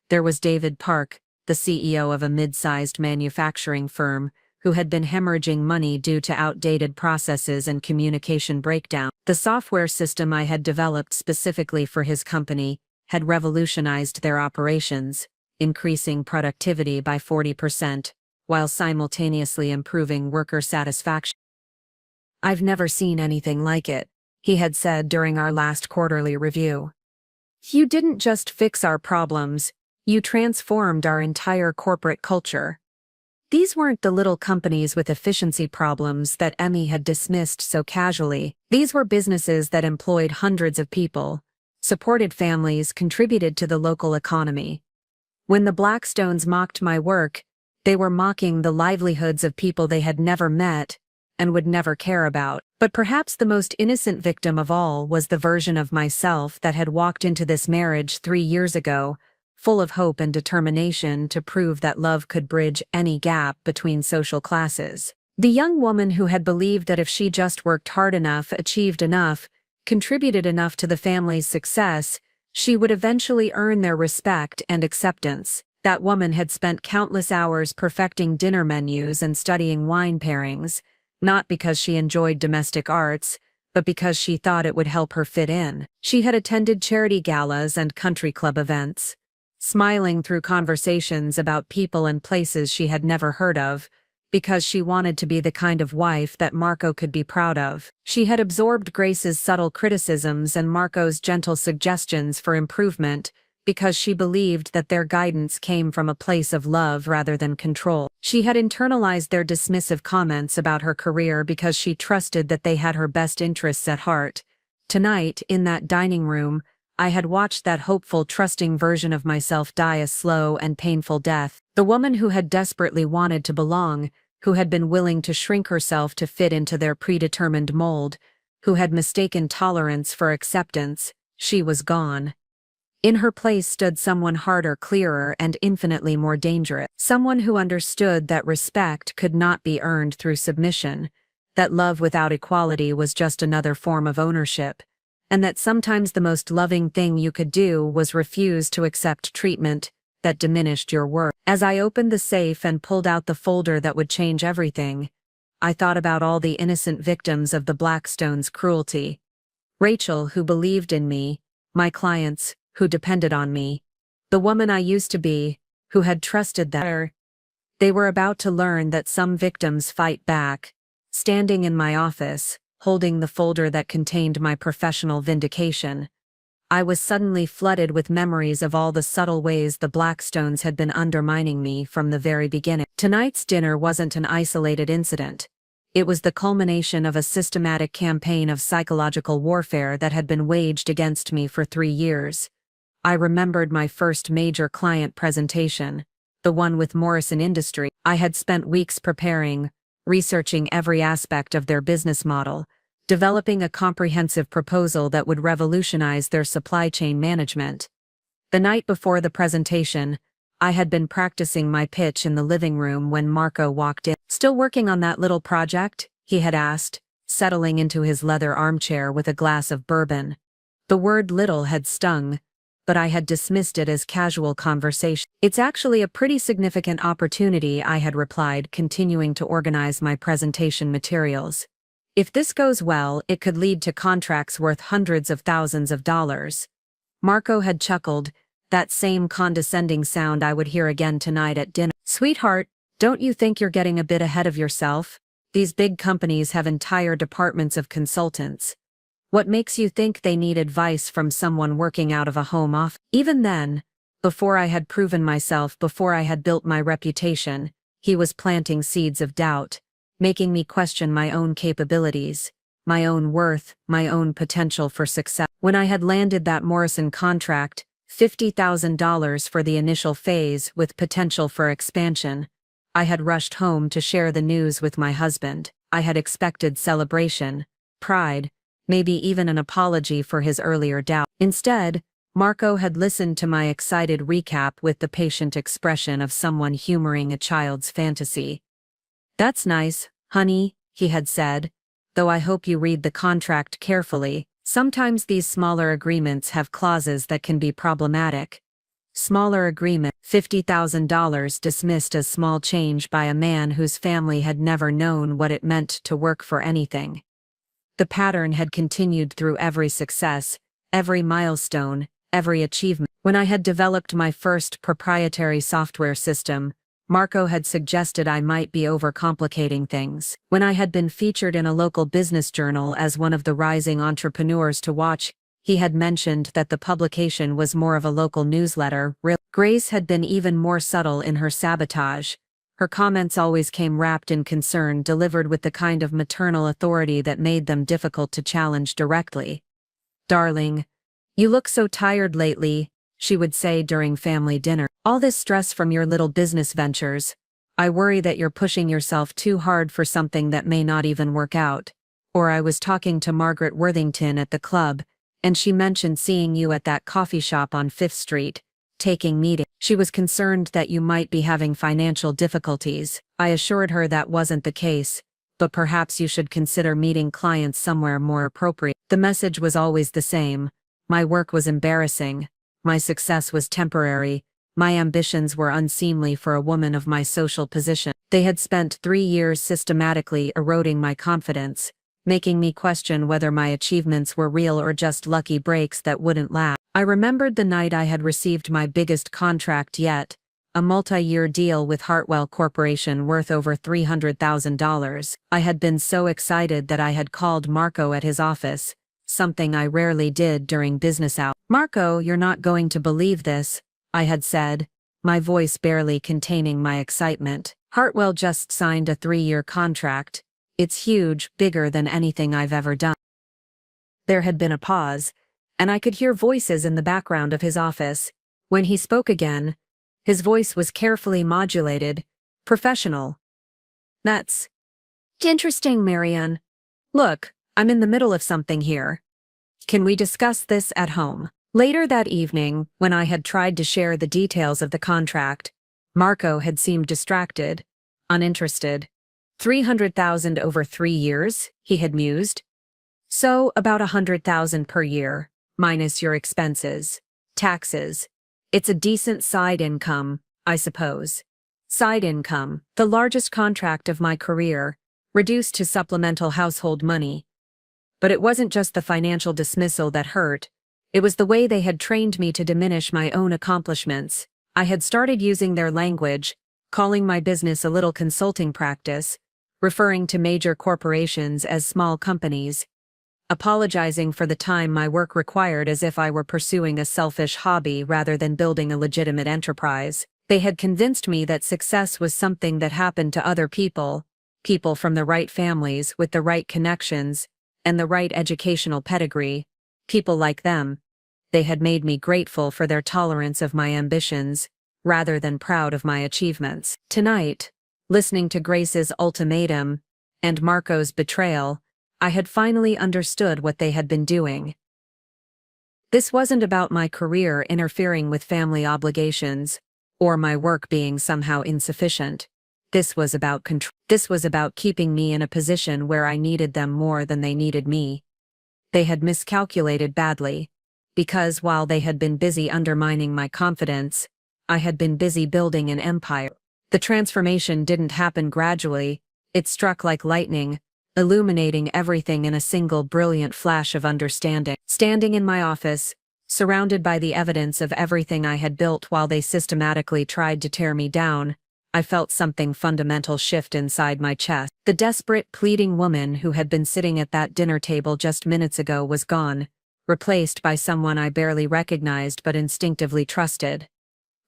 There was David Park, the CEO of a mid-sized manufacturing firm, who had been hemorrhaging money due to outdated processes and communication breakdown. The software system I had developed specifically for his company had revolutionized their operations, increasing productivity by 40%, while simultaneously improving worker satisfaction. "I've never seen anything like it," he had said during our last quarterly review. "You didn't just fix our problems, you transformed our entire corporate culture." These weren't the little companies with efficiency problems that Emmy had dismissed so casually. These were businesses that employed hundreds of people, supported families, contributed to the local economy. When the Blackstones mocked my work, they were mocking the livelihoods of people they had never met and would never care about. But perhaps the most innocent victim of all was the version of myself that had walked into this marriage 3 years ago, full of hope and determination to prove that love could bridge any gap between social classes. The young woman who had believed that if she just worked hard enough, achieved enough, contributed enough to the family's success, she would eventually earn their respect and acceptance. That woman had spent countless hours perfecting dinner menus and studying wine pairings, not because she enjoyed domestic arts, but because she thought it would help her fit in. She had attended charity galas and country club events, smiling through conversations about people and places she had never heard of, because she wanted to be the kind of wife that Marco could be proud of. She had absorbed Grace's subtle criticisms and Marco's gentle suggestions for improvement, because she believed that their guidance came from a place of love rather than control. She had internalized their dismissive comments about her career because she trusted that they had her best interests at heart. Tonight, in that dining room, I had watched that hopeful, trusting version of myself die a slow and painful death. The woman who had desperately wanted to belong, who had been willing to shrink herself to fit into their predetermined mold, who had mistaken tolerance for acceptance, she was gone. In her place stood someone harder, clearer, and infinitely more dangerous. Someone who understood that respect could not be earned through submission, that love without equality was just another form of ownership, and that sometimes the most loving thing you could do was refuse to accept treatment that diminished your worth. As I opened the safe and pulled out the folder that would change everything, I thought about all the innocent victims of the Blackstones' cruelty. Rachel, who believed in me, my clients, who depended on me, the woman I used to be, who had trusted that they were about to learn that some victims fight back. Standing in my office, holding the folder that contained my professional vindication, I was suddenly flooded with memories of all the subtle ways the Blackstones had been undermining me from the very beginning. Tonight's dinner wasn't an isolated incident. It was the culmination of a systematic campaign of psychological warfare that had been waged against me for 3 years. I remembered my first major client presentation, the one with Morrison Industries. I had spent weeks preparing, researching every aspect of their business model, developing a comprehensive proposal that would revolutionize their supply chain management. The night before the presentation, I had been practicing my pitch in the living room when Marco walked in. "Still working on that little project?" he had asked, settling into his leather armchair with a glass of bourbon. The word little had stung, but I had dismissed it as casual conversation. "It's actually a pretty significant opportunity," I had replied, continuing to organize my presentation materials. "If this goes well, it could lead to contracts worth hundreds of thousands of dollars." Marco had chuckled, that same condescending sound I would hear again tonight at dinner. "Sweetheart, don't you think you're getting a bit ahead of yourself? These big companies have entire departments of consultants. What makes you think they need advice from someone working out of a home office?" Even then, before I had proven myself, before I had built my reputation, he was planting seeds of doubt, making me question my own capabilities, my own worth, my own potential for success. When I had landed that Morrison contract, $50,000 for the initial phase with potential for expansion, I had rushed home to share the news with my husband. I had expected celebration, pride, maybe even an apology for his earlier doubt. Instead, Marco had listened to my excited recap with the patient expression of someone humoring a child's fantasy. "That's nice, honey," he had said, "though I hope you read the contract carefully. Sometimes these smaller agreements have clauses that can be problematic." Smaller agreement, $50,000 dismissed as small change by a man whose family had never known what it meant to work for anything. The pattern had continued through every success, every milestone, every achievement. When I had developed my first proprietary software system, Marco had suggested I might be overcomplicating things. When I had been featured in a local business journal as one of the rising entrepreneurs to watch, he had mentioned that the publication was more of a local newsletter. Grace had been even more subtle in her sabotage. Her comments always came wrapped in concern, delivered with the kind of maternal authority that made them difficult to challenge directly. "Darling, you look so tired lately," she would say during family dinner. "All this stress from your little business ventures. I worry that you're pushing yourself too hard for something that may not even work out." Or "I was talking to Margaret Worthington at the club, and she mentioned seeing you at that coffee shop on 5th Street, taking meetings. She was concerned that you might be having financial difficulties." I assured her that wasn't the case, but perhaps you should consider meeting clients somewhere more appropriate. The message was always the same. My work was embarrassing. My success was temporary. My ambitions were unseemly for a woman of my social position. They had spent 3 years systematically eroding my confidence, making me question whether my achievements were real or just lucky breaks that wouldn't last. I remembered the night I had received my biggest contract yet, a multi-year deal with Hartwell Corporation worth over $300,000. I had been so excited that I had called Marco at his office, something I rarely did during business hours. "Marco, you're not going to believe this," I had said, my voice barely containing my excitement. "Hartwell just signed a 3-year contract. It's huge, bigger than anything I've ever done." There had been a pause, and I could hear voices in the background of his office. When he spoke again, his voice was carefully modulated, professional. "That's interesting, Marianne. Look, I'm in the middle of something here. Can we discuss this at home?" Later that evening, when I had tried to share the details of the contract, Marco had seemed distracted, uninterested. 300,000 over 3 years, he had mused. "So, about 100,000 per year, minus your expenses, taxes. It's a decent side income, I suppose." Side income, the largest contract of my career, reduced to supplemental household money. But it wasn't just the financial dismissal that hurt. It was the way they had trained me to diminish my own accomplishments. I had started using their language, calling my business a little consulting practice, referring to major corporations as small companies, apologizing for the time my work required as if I were pursuing a selfish hobby rather than building a legitimate enterprise. They had convinced me that success was something that happened to other people, people from the right families with the right connections and the right educational pedigree, people like them. They had made me grateful for their tolerance of my ambitions, rather than proud of my achievements. Tonight, listening to Grace's ultimatum and Marco's betrayal, I had finally understood what they had been doing. This wasn't about my career interfering with family obligations, or my work being somehow insufficient. This was about control. This was about keeping me in a position where I needed them more than they needed me. They had miscalculated badly, because while they had been busy undermining my confidence, I had been busy building an empire. The transformation didn't happen gradually, it struck like lightning, illuminating everything in a single brilliant flash of understanding. Standing in my office, surrounded by the evidence of everything I had built while they systematically tried to tear me down, I felt something fundamental shift inside my chest. The desperate, pleading woman who had been sitting at that dinner table just minutes ago was gone, replaced by someone I barely recognized but instinctively trusted.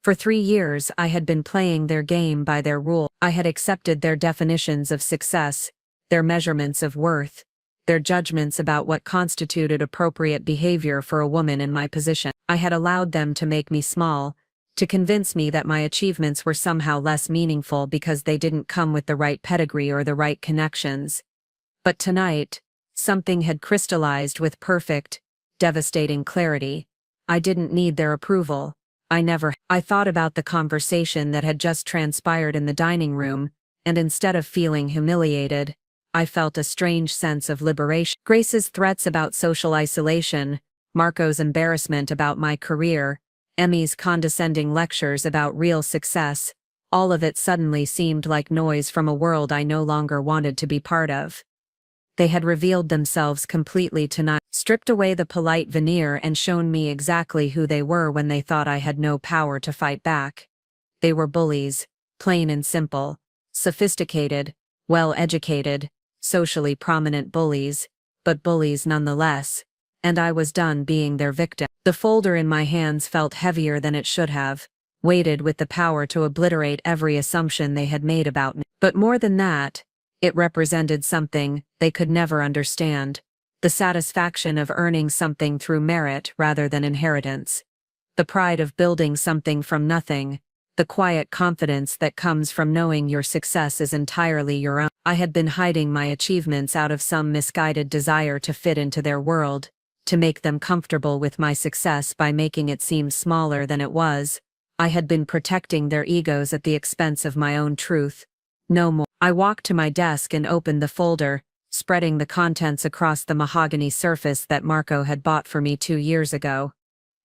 For 3 years I had been playing their game by their rules. I had accepted their definitions of success, their measurements of worth, their judgments about what constituted appropriate behavior for a woman in my position. I had allowed them to make me small, to convince me that my achievements were somehow less meaningful because they didn't come with the right pedigree or the right connections. But tonight, something had crystallized with perfect, devastating clarity. I didn't need their approval. I thought about the conversation that had just transpired in the dining room, and instead of feeling humiliated, I felt a strange sense of liberation. Grace's threats about social isolation, Marco's embarrassment about my career, Emmy's condescending lectures about real success, all of it suddenly seemed like noise from a world I no longer wanted to be part of. They had revealed themselves completely tonight, stripped away the polite veneer and shown me exactly who they were when they thought I had no power to fight back. They were bullies, plain and simple, sophisticated, well-educated, socially prominent bullies, but bullies nonetheless, and I was done being their victim. The folder in my hands felt heavier than it should have, weighted with the power to obliterate every assumption they had made about me. But more than that, it represented something they could never understand, the satisfaction of earning something through merit rather than inheritance, the pride of building something from nothing, the quiet confidence that comes from knowing your success is entirely your own. I had been hiding my achievements out of some misguided desire to fit into their world, to make them comfortable with my success by making it seem smaller than it was. I had been protecting their egos at the expense of my own truth. No more. I walked to my desk and opened the folder, spreading the contents across the mahogany surface that Marco had bought for me 2 years ago.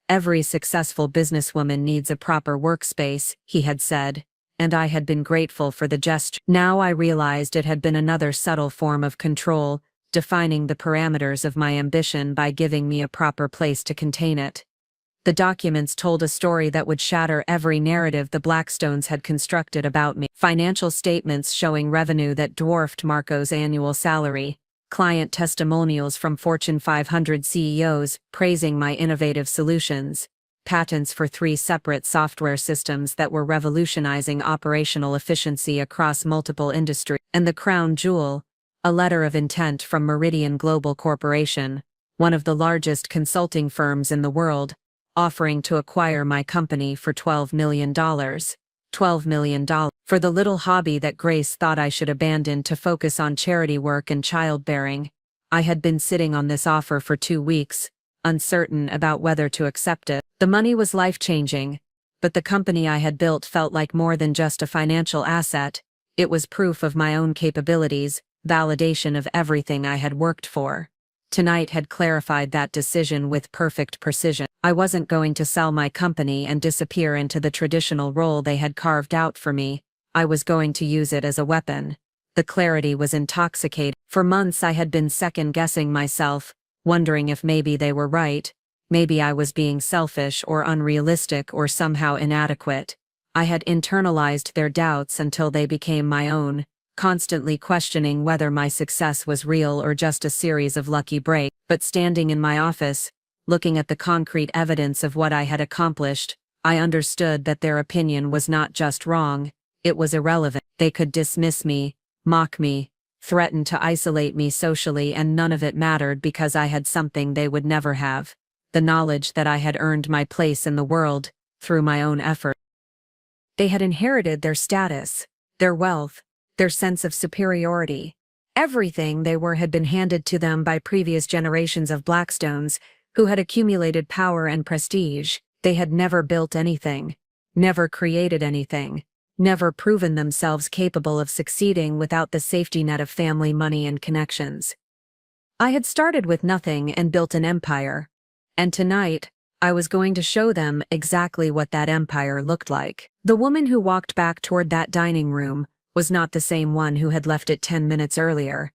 Every successful businesswoman needs a proper workspace, he had said, and I had been grateful for the gesture. Now I realized it had been another subtle form of control, defining the parameters of my ambition by giving me a proper place to contain it. The documents told a story that would shatter every narrative the Blackstones had constructed about me. Financial statements showing revenue that dwarfed Marco's annual salary, client testimonials from Fortune 500 CEOs praising my innovative solutions, patents for 3 separate software systems that were revolutionizing operational efficiency across multiple industries, and the crown jewel, a letter of intent from Meridian Global Corporation, one of the largest consulting firms in the world, offering to acquire my company for $12 million. $12 million for the little hobby that Grace thought I should abandon to focus on charity work and childbearing. I had been sitting on this offer for 2 weeks, uncertain about whether to accept it. The money was life-changing, but the company I had built felt like more than just a financial asset. It was proof of my own capabilities, validation of everything I had worked for. Tonight had clarified that decision with perfect precision. I wasn't going to sell my company and disappear into the traditional role they had carved out for me. I was going to use it as a weapon. The clarity was intoxicating. For months I had been second-guessing myself, wondering if maybe they were right, maybe I was being selfish or unrealistic or somehow inadequate. I had internalized their doubts until they became my own, constantly questioning whether my success was real or just a series of lucky breaks. But standing in my office, looking at the concrete evidence of what I had accomplished, I understood that their opinion was not just wrong, it was irrelevant. They could dismiss me, mock me, threaten to isolate me socially, and none of it mattered because I had something they would never have: the knowledge that I had earned my place in the world, through my own effort. They had inherited their status, their wealth, their sense of superiority. Everything they were had been handed to them by previous generations of Blackstones, who had accumulated power and prestige. They had never built anything, never created anything, never proven themselves capable of succeeding without the safety net of family money and connections. I had started with nothing and built an empire, and tonight, I was going to show them exactly what that empire looked like. The woman who walked back toward that dining room was not the same one who had left it 10 minutes earlier.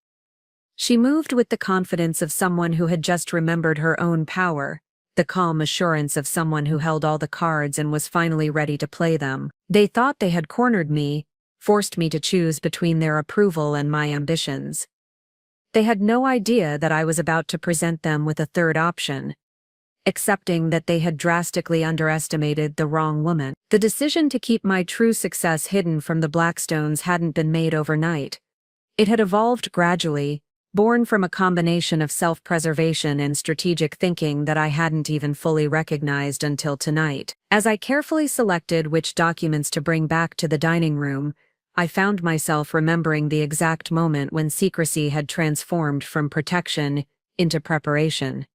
She moved with the confidence of someone who had just remembered her own power, the calm assurance of someone who held all the cards and was finally ready to play them. They thought they had cornered me, forced me to choose between their approval and my ambitions. They had no idea that I was about to present them with a third option, accepting that they had drastically underestimated the wrong woman. The decision to keep my true success hidden from the Blackstones hadn't been made overnight. It had evolved gradually, born from a combination of self-preservation and strategic thinking that I hadn't even fully recognized until tonight. As I carefully selected which documents to bring back to the dining room, I found myself remembering the exact moment when secrecy had transformed from protection into preparation.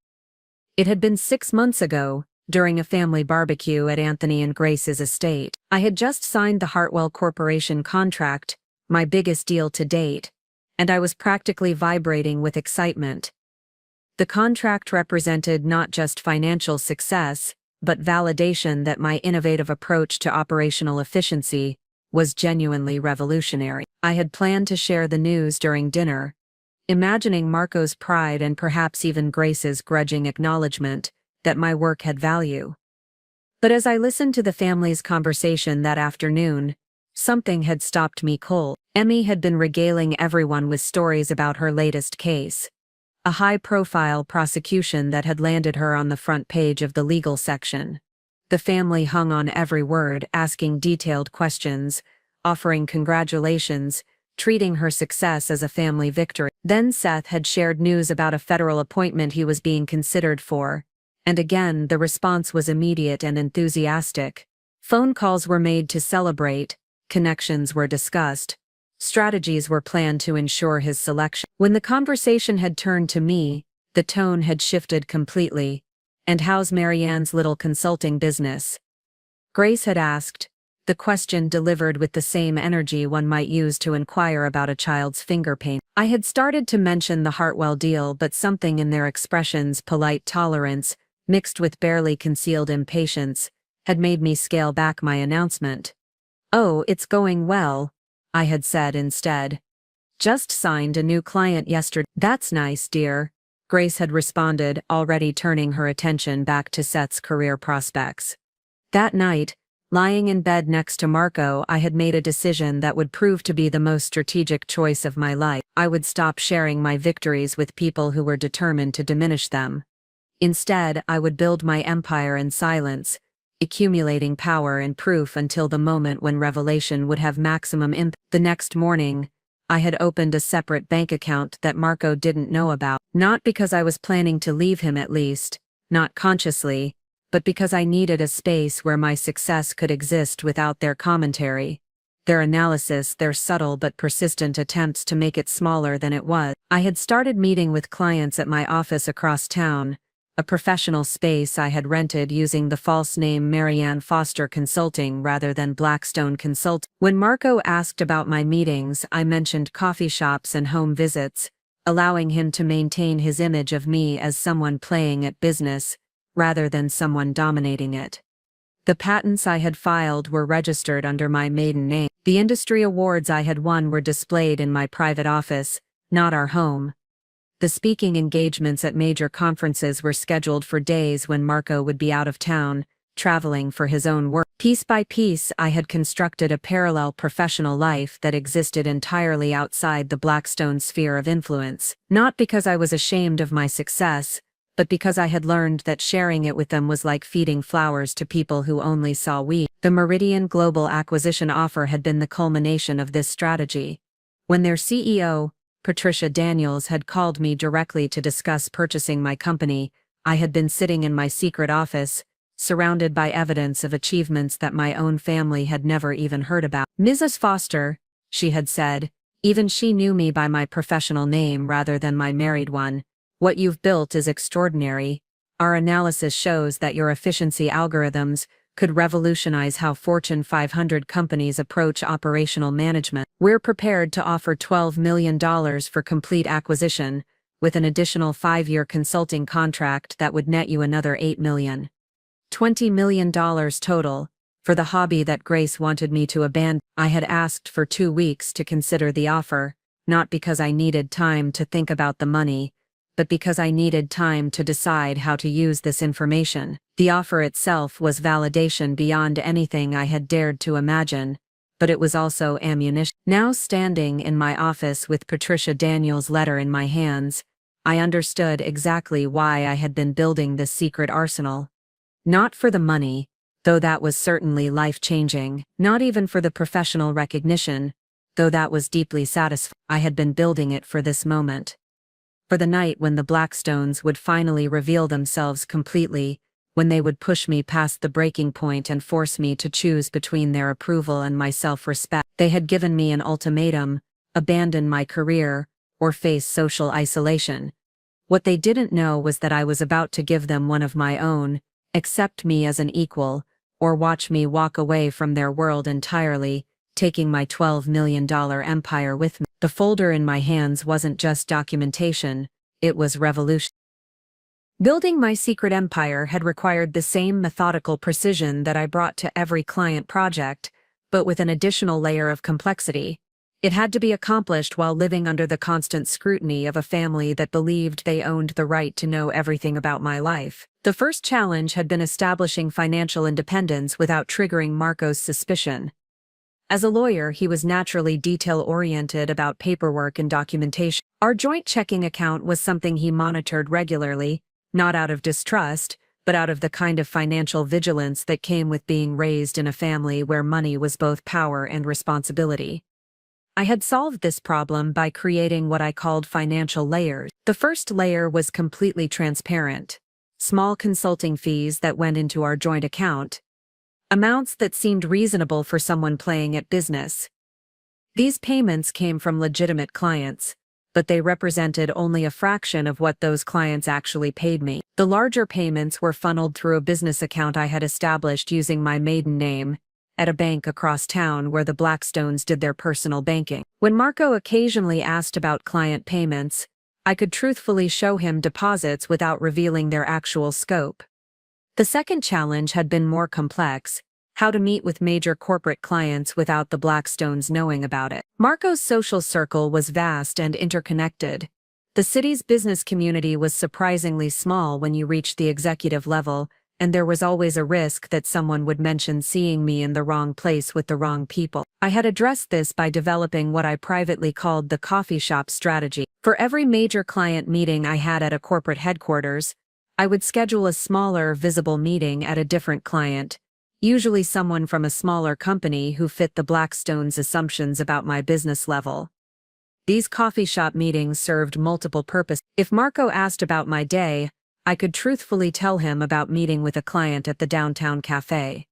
It had been 6 months ago, during a family barbecue at Anthony and Grace's estate. I had just signed the Hartwell Corporation contract, my biggest deal to date, and I was practically vibrating with excitement. The contract represented not just financial success, but validation that my innovative approach to operational efficiency was genuinely revolutionary. I had planned to share the news during dinner, imagining Marco's pride and perhaps even Grace's grudging acknowledgement that my work had value. But as I listened to the family's conversation that afternoon, something had stopped me cold. Emmy had been regaling everyone with stories about her latest case, a high-profile prosecution that had landed her on the front page of the legal section. The family hung on every word, asking detailed questions, offering congratulations, treating her success as a family victory. Then Seth had shared news about a federal appointment he was being considered for, and again the response was immediate and enthusiastic. Phone calls were made to celebrate, connections were discussed, strategies were planned to ensure his selection. When the conversation had turned to me, the tone had shifted completely. "And how's Marianne's little consulting business?" Grace had asked, the question delivered with the same energy one might use to inquire about a child's finger pain. I had started to mention the Hartwell deal, but something in their expressions, polite tolerance, mixed with barely concealed impatience, had made me scale back my announcement. "Oh, it's going well," I had said instead. "Just signed a new client yesterday." "That's nice, dear. Grace had responded, already turning her attention back to Seth's career prospects. That night, lying in bed next to Marco, I had made a decision that would prove to be the most strategic choice of my life. I would stop sharing my victories with people who were determined to diminish them. Instead, I would build my empire in silence, accumulating power and proof until the moment when revelation would have maximum impact. The next morning, I had opened a separate bank account that Marco didn't know about, not because I was planning to leave him, at least, not consciously, but because I needed a space where my success could exist without their commentary, their analysis, their subtle but persistent attempts to make it smaller than it was. I had started meeting with clients at my office across town, a professional space I had rented using the false name Marianne Foster Consulting rather than Blackstone Consult. When Marco asked about my meetings, I mentioned coffee shops and home visits, allowing him to maintain his image of me as someone playing at business, rather than someone dominating it. The patents I had filed were registered under my maiden name. The industry awards I had won were displayed in my private office, not our home. The speaking engagements at major conferences were scheduled for days when Marco would be out of town, traveling for his own work. Piece by piece, I had constructed a parallel professional life that existed entirely outside the Blackstone sphere of influence, not because I was ashamed of my success, but because I had learned that sharing it with them was like feeding flowers to people who only saw weeds. The Meridian Global acquisition offer had been the culmination of this strategy. When their CEO, Patricia Daniels, had called me directly to discuss purchasing my company, I had been sitting in my secret office, surrounded by evidence of achievements that my own family had never even heard about. "Mrs. Foster," she had said, even she knew me by my professional name rather than my married one, "what you've built is extraordinary. Our analysis shows that your efficiency algorithms could revolutionize how Fortune 500 companies approach operational management. We're prepared to offer $12 million for complete acquisition, with an additional 5-year consulting contract that would net you another $8 million. $20 million total, for the hobby that Grace wanted me to abandon. I had asked for 2 weeks to consider the offer, not because I needed time to think about the money, but because I needed time to decide how to use this information. The offer itself was validation beyond anything I had dared to imagine, but it was also ammunition. Now standing in my office with Patricia Daniels' letter in my hands, I understood exactly why I had been building this secret arsenal. Not for the money, though that was certainly life-changing, not even for the professional recognition, though that was deeply satisfying. I had been building it for this moment. For the night when the Blackstones would finally reveal themselves completely, when they would push me past the breaking point and force me to choose between their approval and my self-respect. They had given me an ultimatum: abandon my career, or face social isolation. What they didn't know was that I was about to give them one of my own, accept me as an equal, or watch me walk away from their world entirely, taking my $12 million empire with me. The folder in my hands wasn't just documentation, it was revolution. Building my secret empire had required the same methodical precision that I brought to every client project, but with an additional layer of complexity. It had to be accomplished while living under the constant scrutiny of a family that believed they owned the right to know everything about my life. The first challenge had been establishing financial independence without triggering Marco's suspicion. As a lawyer, he was naturally detail-oriented about paperwork and documentation. Our joint checking account was something he monitored regularly, not out of distrust, but out of the kind of financial vigilance that came with being raised in a family where money was both power and responsibility. I had solved this problem by creating what I called financial layers. The first layer was completely transparent: small consulting fees that went into our joint account, amounts that seemed reasonable for someone playing at business. These payments came from legitimate clients, but they represented only a fraction of what those clients actually paid me. The larger payments were funneled through a business account I had established using my maiden name, at a bank across town where the Blackstones did their personal banking. When Marco occasionally asked about client payments, I could truthfully show him deposits without revealing their actual scope. The second challenge had been more complex: how to meet with major corporate clients without the Blackstones knowing about it. Marco's social circle was vast and interconnected. The city's business community was surprisingly small when you reached the executive level, and there was always a risk that someone would mention seeing me in the wrong place with the wrong people. I had addressed this by developing what I privately called the coffee shop strategy. For every major client meeting I had at a corporate headquarters, I would schedule a smaller, visible meeting at a different client, usually someone from a smaller company who fit the Blackstone's assumptions about my business level. These coffee shop meetings served multiple purposes. If Marco asked about my day, I could truthfully tell him about meeting with a client at the downtown cafe.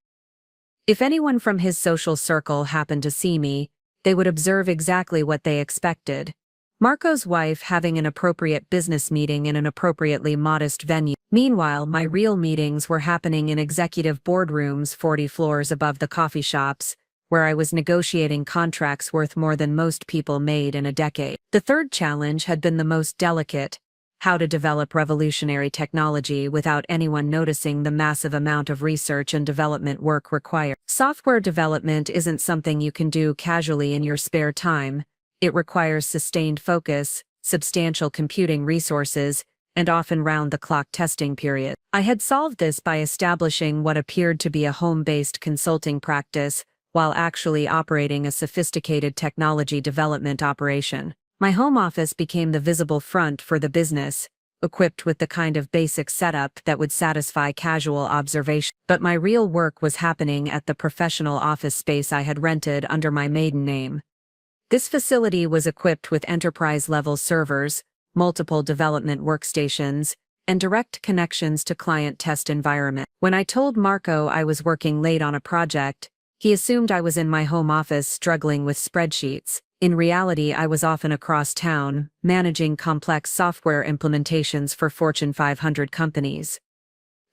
If anyone from his social circle happened to see me, they would observe exactly what they expected. Marco's wife having an appropriate business meeting in an appropriately modest venue. Meanwhile, my real meetings were happening in executive boardrooms 40 floors above the coffee shops, where I was negotiating contracts worth more than most people made in a decade. The third challenge had been the most delicate: how to develop revolutionary technology without anyone noticing the massive amount of research and development work required. Software development isn't something you can do casually in your spare time. It requires sustained focus, substantial computing resources, and often round-the-clock testing period. I had solved this by establishing what appeared to be a home-based consulting practice, while actually operating a sophisticated technology development operation. My home office became the visible front for the business, equipped with the kind of basic setup that would satisfy casual observation. But my real work was happening at the professional office space I had rented under my maiden name. This facility was equipped with enterprise-level servers, multiple development workstations, and direct connections to client test environment. When I told Marco I was working late on a project, he assumed I was in my home office struggling with spreadsheets. In reality, I was often across town, managing complex software implementations for Fortune 500 companies.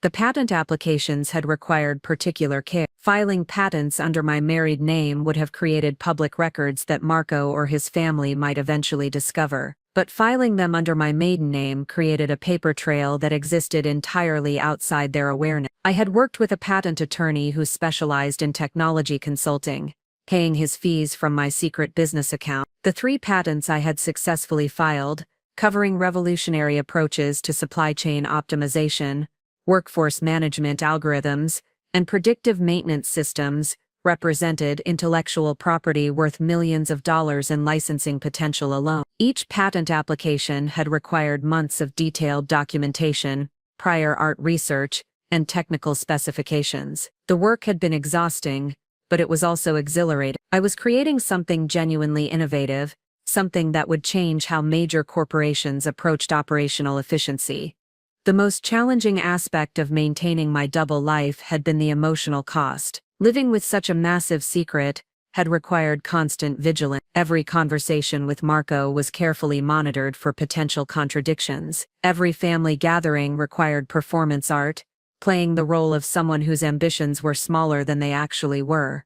The patent applications had required particular care. Filing patents under my married name would have created public records that Marco or his family might eventually discover. But filing them under my maiden name created a paper trail that existed entirely outside their awareness. I had worked with a patent attorney who specialized in technology consulting, paying his fees from my secret business account. The 3 patents I had successfully filed, covering revolutionary approaches to supply chain optimization, workforce management algorithms, and predictive maintenance systems, represented intellectual property worth millions of dollars in licensing potential alone. Each patent application had required months of detailed documentation, prior art research, and technical specifications. The work had been exhausting, but it was also exhilarating. I was creating something genuinely innovative, something that would change how major corporations approached operational efficiency. The most challenging aspect of maintaining my double life had been the emotional cost. Living with such a massive secret had required constant vigilance. Every conversation with Marco was carefully monitored for potential contradictions. Every family gathering required performance art, playing the role of someone whose ambitions were smaller than they actually were.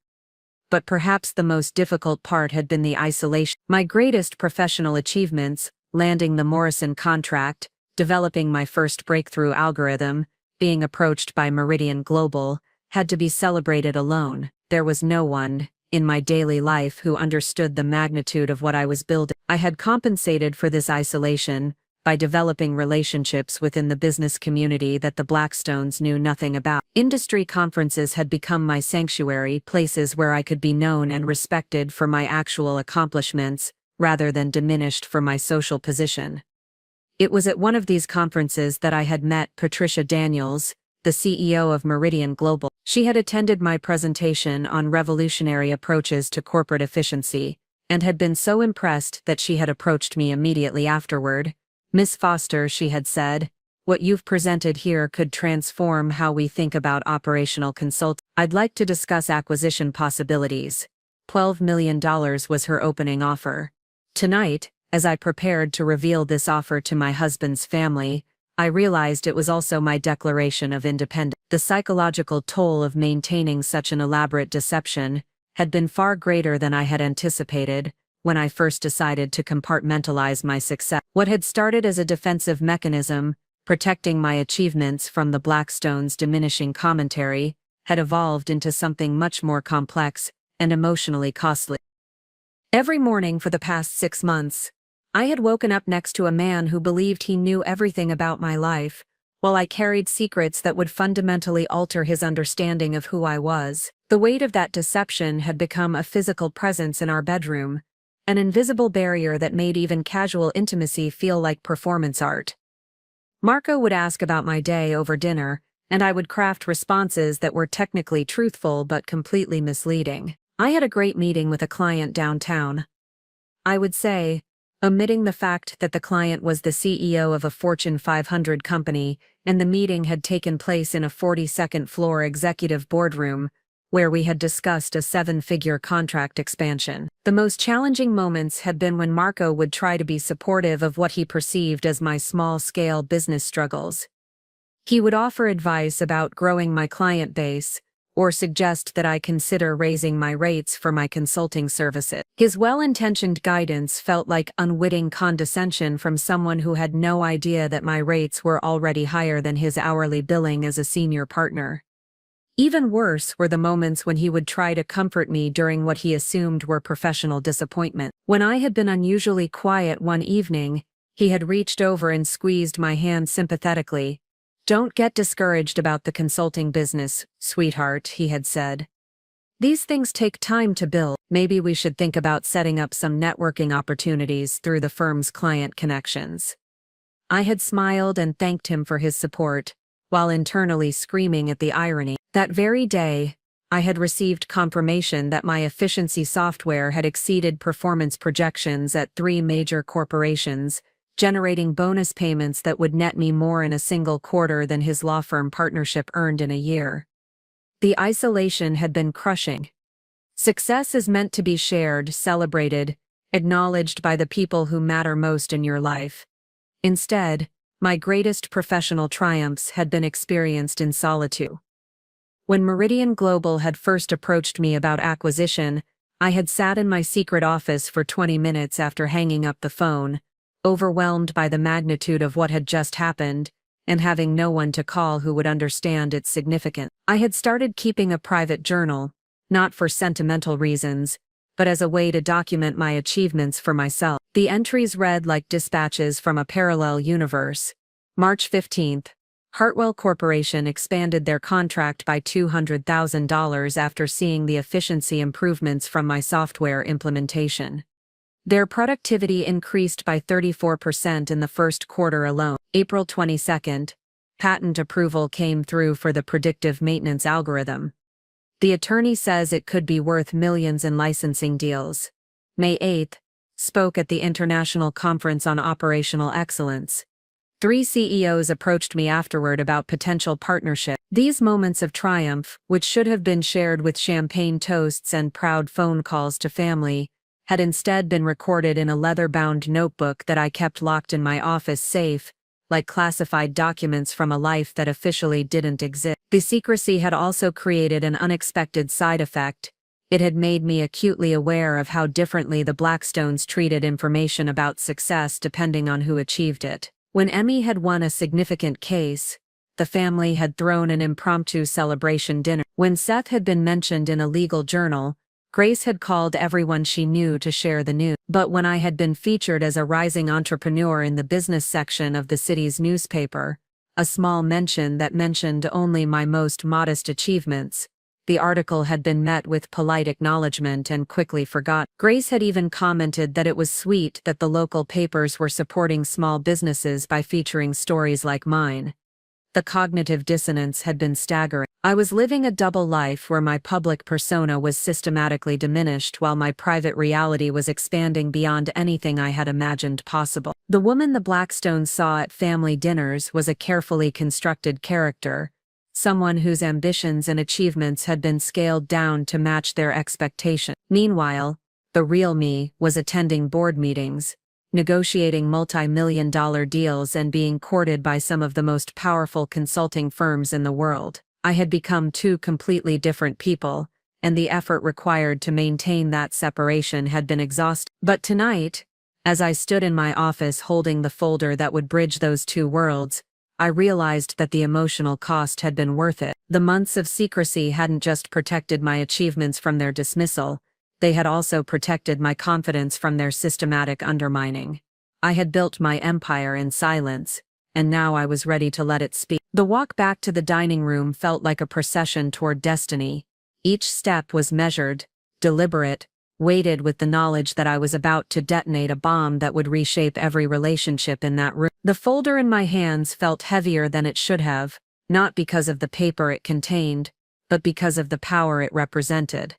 But perhaps the most difficult part had been the isolation. My greatest professional achievements, landing the Morrison contract, developing my first breakthrough algorithm, being approached by Meridian Global, had to be celebrated alone. There was no one, in my daily life, who understood the magnitude of what I was building. I had compensated for this isolation by developing relationships within the business community that the Blackstones knew nothing about. Industry conferences had become my sanctuary, places where I could be known and respected for my actual accomplishments, rather than diminished for my social position. It was at one of these conferences that I had met Patricia Daniels, the CEO of Meridian Global. She had attended my presentation on revolutionary approaches to corporate efficiency, and had been so impressed that she had approached me immediately afterward. "Miss Foster," she had said, "what you've presented here could transform how we think about operational consulting. I'd like to discuss acquisition possibilities." $12 million was her opening offer. Tonight, as I prepared to reveal this offer to my husband's family, I realized it was also my declaration of independence. The psychological toll of maintaining such an elaborate deception had been far greater than I had anticipated when I first decided to compartmentalize my success. What had started as a defensive mechanism, protecting my achievements from the Blackstone's diminishing commentary, had evolved into something much more complex and emotionally costly. Every morning for the past 6 months, I had woken up next to a man who believed he knew everything about my life, while I carried secrets that would fundamentally alter his understanding of who I was. The weight of that deception had become a physical presence in our bedroom, an invisible barrier that made even casual intimacy feel like performance art. Marco would ask about my day over dinner, and I would craft responses that were technically truthful but completely misleading. I had a great meeting with a client downtown. I would say, omitting the fact that the client was the CEO of a Fortune 500 company, and the meeting had taken place in a 42nd floor executive boardroom, where we had discussed a 7-figure contract expansion. The most challenging moments had been when Marco would try to be supportive of what he perceived as my small-scale business struggles. He would offer advice about growing my client base, or suggest that I consider raising my rates for my consulting services. His well-intentioned guidance felt like unwitting condescension from someone who had no idea that my rates were already higher than his hourly billing as a senior partner. Even worse were the moments when he would try to comfort me during what he assumed were professional disappointment. When I had been unusually quiet one evening, he had reached over and squeezed my hand sympathetically. "Don't get discouraged about the consulting business, sweetheart," he had said. "These things take time to build. Maybe we should think about setting up some networking opportunities through the firm's client connections." I had smiled and thanked him for his support, while internally screaming at the irony. That very day, I had received confirmation that my efficiency software had exceeded performance projections at 3 major corporations, generating bonus payments that would net me more in a single quarter than his law firm partnership earned in a year. The isolation had been crushing. Success is meant to be shared, celebrated, acknowledged by the people who matter most in your life. Instead, my greatest professional triumphs had been experienced in solitude. When Meridian Global had first approached me about acquisition, I had sat in my secret office for 20 minutes after hanging up the phone, overwhelmed by the magnitude of what had just happened, and having no one to call who would understand its significance. I had started keeping a private journal, not for sentimental reasons, but as a way to document my achievements for myself. The entries read like dispatches from a parallel universe. March 15th. Hartwell Corporation expanded their contract by $200,000 after seeing the efficiency improvements from my software implementation. Their productivity increased by 34% in the first quarter alone. April 22nd. Patent approval came through for the predictive maintenance algorithm. The attorney says it could be worth millions in licensing deals. May 8th. Spoke at the International Conference on Operational Excellence. 3 CEOs approached me afterward about potential partnership. These moments of triumph, which should have been shared with champagne toasts and proud phone calls to family, had instead been recorded in a leather-bound notebook that I kept locked in my office safe, like classified documents from a life that officially didn't exist. The secrecy had also created an unexpected side effect. It had made me acutely aware of how differently the Blackstones treated information about success depending on who achieved it. When Emmy had won a significant case, the family had thrown an impromptu celebration dinner. When Seth had been mentioned in a legal journal, Grace had called everyone she knew to share the news. But when I had been featured as a rising entrepreneur in the business section of the city's newspaper, a small mention that mentioned only my most modest achievements, the article had been met with polite acknowledgement and quickly forgot. Grace had even commented that it was sweet that the local papers were supporting small businesses by featuring stories like mine. The cognitive dissonance had been staggering. I was living a double life where my public persona was systematically diminished while my private reality was expanding beyond anything I had imagined possible. The woman the Blackstones saw at family dinners was a carefully constructed character, someone whose ambitions and achievements had been scaled down to match their expectations. Meanwhile, the real me was attending board meetings, negotiating multi-million-dollar deals and being courted by some of the most powerful consulting firms in the world. I had become 2 completely different people, and the effort required to maintain that separation had been exhausting. But tonight, as I stood in my office holding the folder that would bridge those 2 worlds, I realized that the emotional cost had been worth it. The months of secrecy hadn't just protected my achievements from their dismissal, they had also protected my confidence from their systematic undermining. I had built my empire in silence, and now I was ready to let it speak. The walk back to the dining room felt like a procession toward destiny. Each step was measured, deliberate, weighted with the knowledge that I was about to detonate a bomb that would reshape every relationship in that room. The folder in my hands felt heavier than it should have, not because of the paper it contained, but because of the power it represented.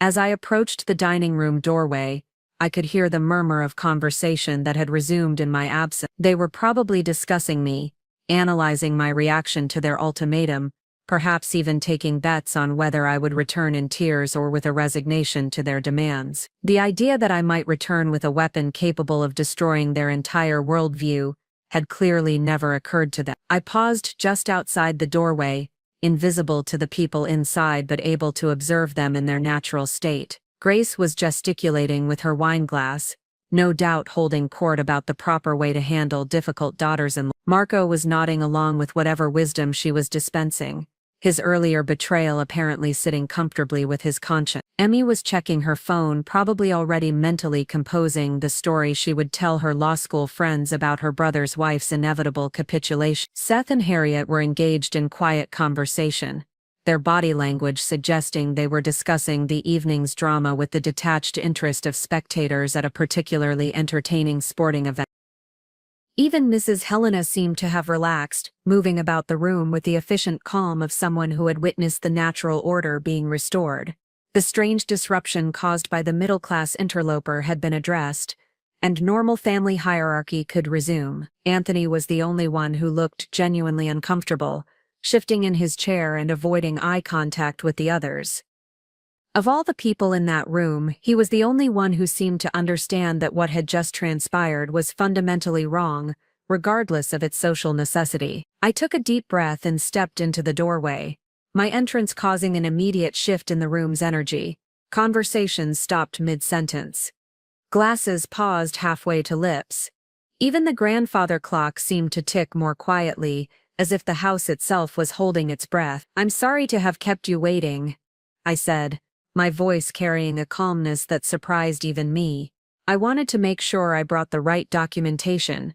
As I approached the dining room doorway, I could hear the murmur of conversation that had resumed in my absence. They were probably discussing me, analyzing my reaction to their ultimatum, perhaps even taking bets on whether I would return in tears or with a resignation to their demands. The idea that I might return with a weapon capable of destroying their entire worldview had clearly never occurred to them. I paused just outside the doorway, invisible to the people inside but able to observe them in their natural state. Grace was gesticulating with her wine glass, no doubt holding court about the proper way to handle difficult daughters-in-law. Marco was nodding along with whatever wisdom she was dispensing, his earlier betrayal apparently sitting comfortably with his conscience. Emmy was checking her phone, probably already mentally composing the story she would tell her law school friends about her brother's wife's inevitable capitulation. Seth and Harriet were engaged in quiet conversation, their body language suggesting they were discussing the evening's drama with the detached interest of spectators at a particularly entertaining sporting event. Even Mrs. Helena seemed to have relaxed, moving about the room with the efficient calm of someone who had witnessed the natural order being restored. The strange disruption caused by the middle-class interloper had been addressed, and normal family hierarchy could resume. Anthony was the only one who looked genuinely uncomfortable, shifting in his chair and avoiding eye contact with the others. Of all the people in that room, he was the only one who seemed to understand that what had just transpired was fundamentally wrong, regardless of its social necessity. I took a deep breath and stepped into the doorway, my entrance causing an immediate shift in the room's energy. Conversations stopped mid-sentence. Glasses paused halfway to lips. Even the grandfather clock seemed to tick more quietly, as if the house itself was holding its breath. "I'm sorry to have kept you waiting," I said, my voice carrying a calmness that surprised even me. "I wanted to make sure I brought the right documentation."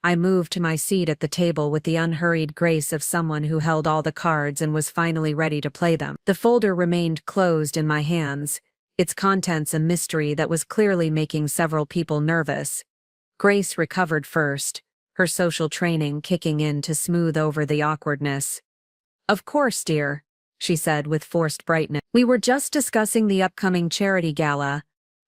I moved to my seat at the table with the unhurried grace of someone who held all the cards and was finally ready to play them. The folder remained closed in my hands, its contents a mystery that was clearly making several people nervous. Grace recovered first, her social training kicking in to smooth over the awkwardness. "Of course, dear," she said with forced brightness. "We were just discussing the upcoming charity gala.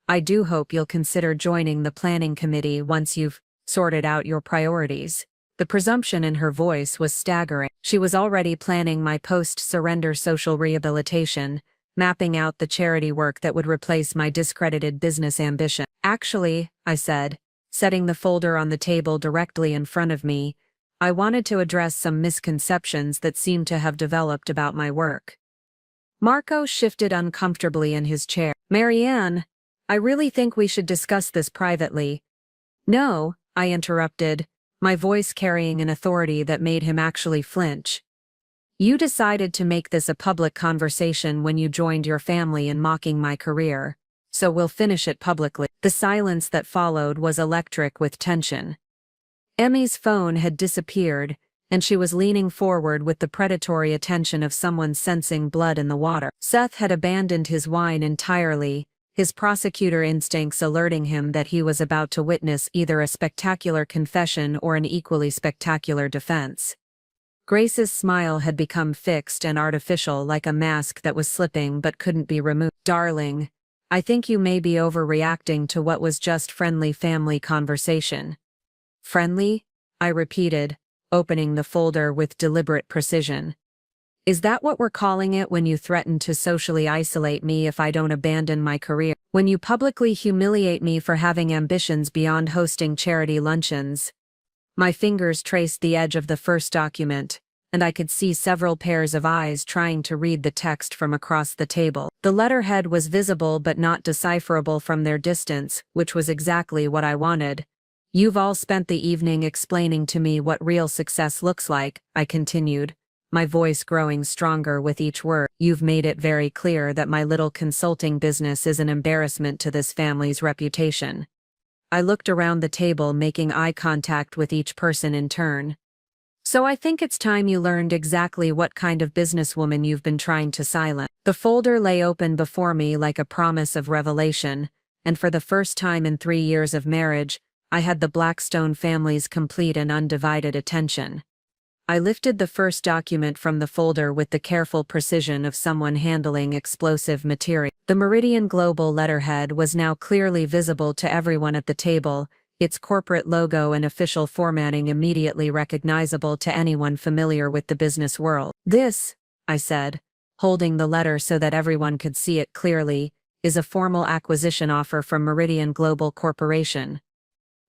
I do hope you'll consider joining the planning committee once you've sorted out your priorities." The presumption in her voice was staggering. She was already planning my post-surrender social rehabilitation, mapping out the charity work that would replace my discredited business ambition. "Actually," I said, setting the folder on the table directly in front of me, "I wanted to address some misconceptions that seem to have developed about my work." Marco shifted uncomfortably in his chair. "Marianne, I really think we should discuss this privately." "No," I interrupted, my voice carrying an authority that made him actually flinch. "You decided to make this a public conversation when you joined your family in mocking my career, so we'll finish it publicly." The silence that followed was electric with tension. Emmy's phone had disappeared, and she was leaning forward with the predatory attention of someone sensing blood in the water. Seth had abandoned his wine entirely, his prosecutor instincts alerting him that he was about to witness either a spectacular confession or an equally spectacular defense. Grace's smile had become fixed and artificial, like a mask that was slipping but couldn't be removed. "Darling, I think you may be overreacting to what was just friendly family conversation." "Friendly?" I repeated, opening the folder with deliberate precision. "Is that what we're calling it when you threaten to socially isolate me if I don't abandon my career? When you publicly humiliate me for having ambitions beyond hosting charity luncheons?" My fingers traced the edge of the first document, and I could see several pairs of eyes trying to read the text from across the table. The letterhead was visible but not decipherable from their distance, which was exactly what I wanted. "You've all spent the evening explaining to me what real success looks like," I continued, my voice growing stronger with each word. "You've made it very clear that my little consulting business is an embarrassment to this family's reputation." I looked around the table, making eye contact with each person in turn. So I think it's time you learned exactly what kind of businesswoman you've been trying to silence. The folder lay open before me like a promise of revelation, and for the first time in 3 years of marriage, I had the Blackstone family's complete and undivided attention. I lifted the first document from the folder with the careful precision of someone handling explosive material. The Meridian Global letterhead was now clearly visible to everyone at the table, its corporate logo and official formatting immediately recognizable to anyone familiar with the business world. "This," I said, holding the letter so that everyone could see it clearly, "is a formal acquisition offer from Meridian Global Corporation."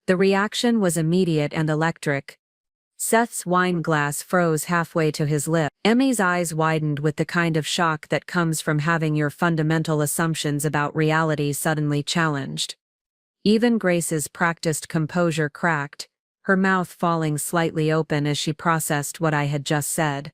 The reaction was immediate and electric. Seth's wine glass froze halfway to his lip. Emmy's eyes widened with the kind of shock that comes from having your fundamental assumptions about reality suddenly challenged. Even Grace's practiced composure cracked, her mouth falling slightly open as she processed what I had just said.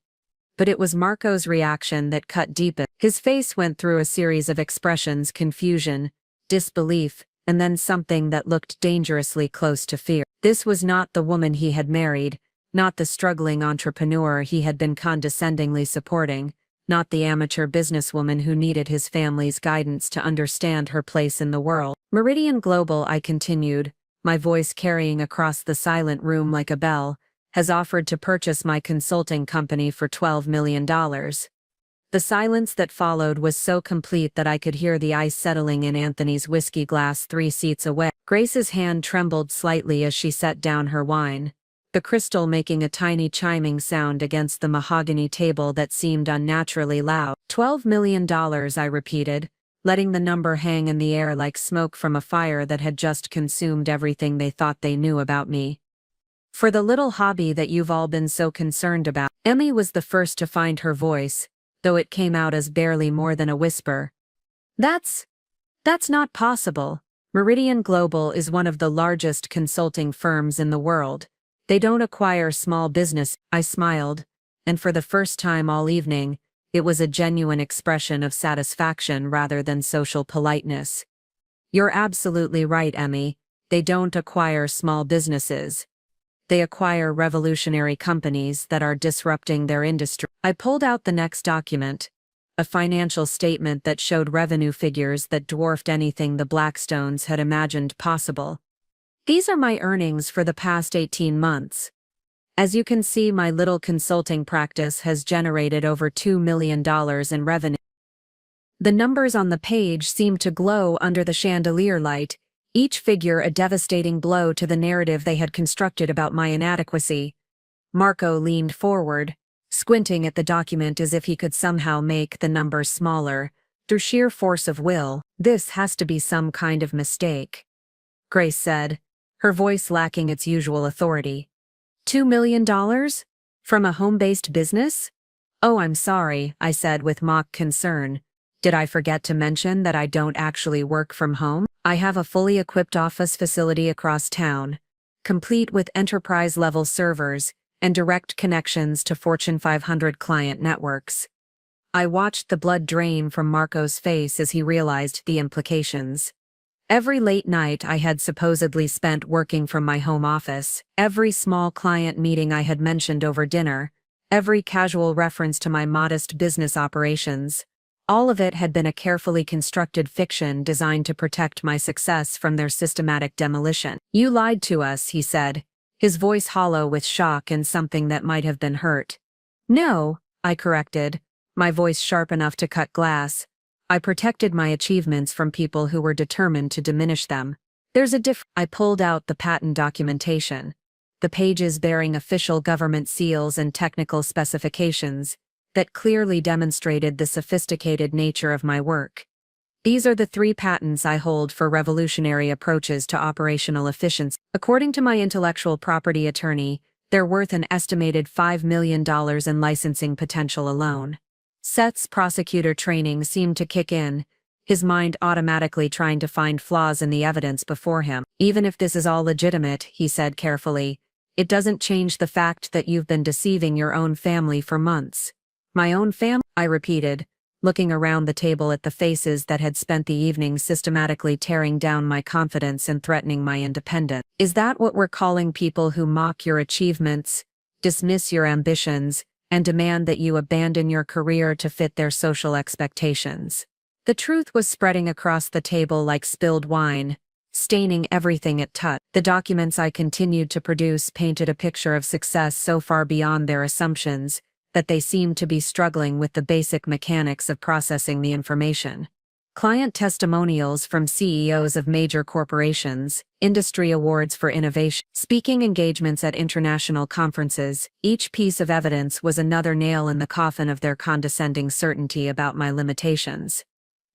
But it was Marco's reaction that cut deepest. His face went through a series of expressions: confusion, disbelief, and then something that looked dangerously close to fear. This was not the woman he had married, not the struggling entrepreneur he had been condescendingly supporting, not the amateur businesswoman who needed his family's guidance to understand her place in the world. "Meridian Global," I continued, my voice carrying across the silent room like a bell, "has offered to purchase my consulting company for $12 million. The silence that followed was so complete that I could hear the ice settling in Anthony's whiskey glass 3 seats away. Grace's hand trembled slightly as she set down her wine, the crystal making a tiny chiming sound against the mahogany table that seemed unnaturally loud. $12 million, I repeated, letting the number hang in the air like smoke from a fire that had just consumed everything they thought they knew about me. "For the little hobby that you've all been so concerned about." Emmy was the first to find her voice, though it came out as barely more than a whisper. That's not possible. Meridian Global is one of the largest consulting firms in the world. They don't acquire small business." I smiled, and for the first time all evening, it was a genuine expression of satisfaction rather than social politeness. "You're absolutely right, Emmy. They don't acquire small businesses. They acquire revolutionary companies that are disrupting their industry." I pulled out the next document, a financial statement that showed revenue figures that dwarfed anything the Blackstones had imagined possible. "These are my earnings for the past 18 months. As you can see, my little consulting practice has generated over $2 million in revenue." The numbers on the page seemed to glow under the chandelier light, each figure a devastating blow to the narrative they had constructed about my inadequacy. Marco leaned forward, squinting at the document as if he could somehow make the numbers smaller, through sheer force of will. "This has to be some kind of mistake," Grace said, her voice lacking its usual authority. $2 million? From a home-based business? "Oh, I'm sorry," I said with mock concern. "Did I forget to mention that I don't actually work from home? I have a fully equipped office facility across town, complete with enterprise-level servers and direct connections to Fortune 500 client networks." I watched the blood drain from Marco's face as he realized the implications. Every late night I had supposedly spent working from my home office, every small client meeting I had mentioned over dinner, every casual reference to my modest business operations, all of it had been a carefully constructed fiction designed to protect my success from their systematic demolition. "You lied to us," he said, his voice hollow with shock and something that might have been hurt. "No," I corrected, my voice sharp enough to cut glass. "I protected my achievements from people who were determined to diminish them. There's a I pulled out the patent documentation, the pages bearing official government seals and technical specifications that clearly demonstrated the sophisticated nature of my work. "These are the 3 patents I hold for revolutionary approaches to operational efficiency. According to my intellectual property attorney, they're worth an estimated $5 million in licensing potential alone." Seth's prosecutor training seemed to kick in, his mind automatically trying to find flaws in the evidence before him. "Even if this is all legitimate," he said carefully, "it doesn't change the fact that you've been deceiving your own family for months." "My own family?" I repeated, looking around the table at the faces that had spent the evening systematically tearing down my confidence and threatening my independence. Is that what we're calling people who mock your achievements, dismiss your ambitions, and demand that you abandon your career to fit their social expectations? The truth was spreading across the table like spilled wine, staining everything it touched. The documents I continued to produce painted a picture of success so far beyond their assumptions that they seemed to be struggling with the basic mechanics of processing the information. Client testimonials from CEOs of major corporations, industry awards for innovation, speaking engagements at international conferences, each piece of evidence was another nail in the coffin of their condescending certainty about my limitations.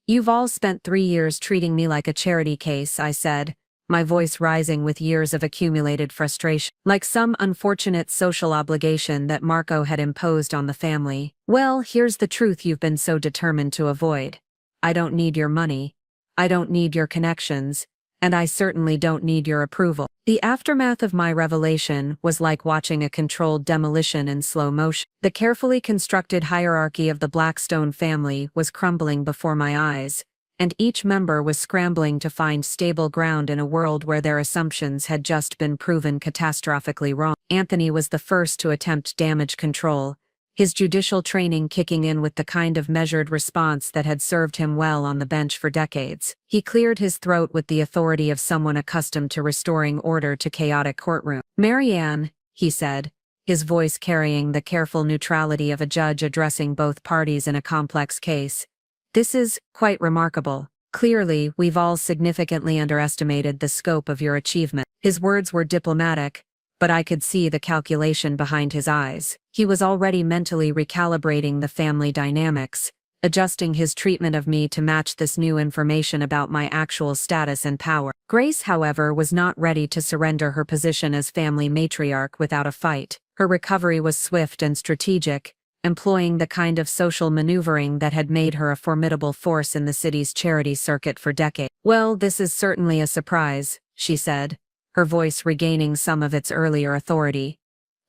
"You've all spent 3 years treating me like a charity case," I said, my voice rising with years of accumulated frustration, like some unfortunate social obligation that Marco had imposed on the family. "Well, here's the truth you've been so determined to avoid. I don't need your money, I don't need your connections, and I certainly don't need your approval." The aftermath of my revelation was like watching a controlled demolition in slow motion. The carefully constructed hierarchy of the Blackstone family was crumbling before my eyes, and each member was scrambling to find stable ground in a world where their assumptions had just been proven catastrophically wrong. Anthony was the first to attempt damage control, his judicial training kicking in with the kind of measured response that had served him well on the bench for decades. He cleared his throat with the authority of someone accustomed to restoring order to chaotic courtroom. "Marianne," he said, his voice carrying the careful neutrality of a judge addressing both parties in a complex case, "this is quite remarkable. Clearly, we've all significantly underestimated the scope of your achievement." His words were diplomatic, but I could see the calculation behind his eyes. He was already mentally recalibrating the family dynamics, adjusting his treatment of me to match this new information about my actual status and power. Grace, however, was not ready to surrender her position as family matriarch without a fight. Her recovery was swift and strategic, employing the kind of social maneuvering that had made her a formidable force in the city's charity circuit for decades. "Well, this is certainly a surprise," she said, her voice regaining some of its earlier authority.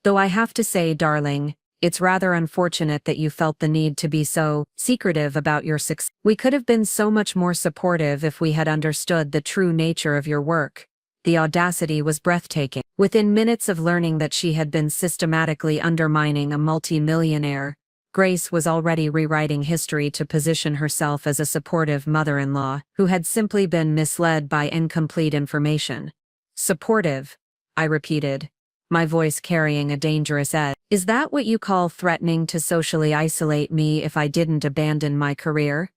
"Though I have to say, darling, it's rather unfortunate that you felt the need to be so secretive about your success. We could have been so much more supportive if we had understood the true nature of your work." The audacity was breathtaking. Within minutes of learning that she had been systematically undermining a multi-millionaire, Grace was already rewriting history to position herself as a supportive mother-in-law who had simply been misled by incomplete information. "Supportive," I repeated, my voice carrying a dangerous edge. "Is that what you call threatening to socially isolate me if I didn't abandon my career?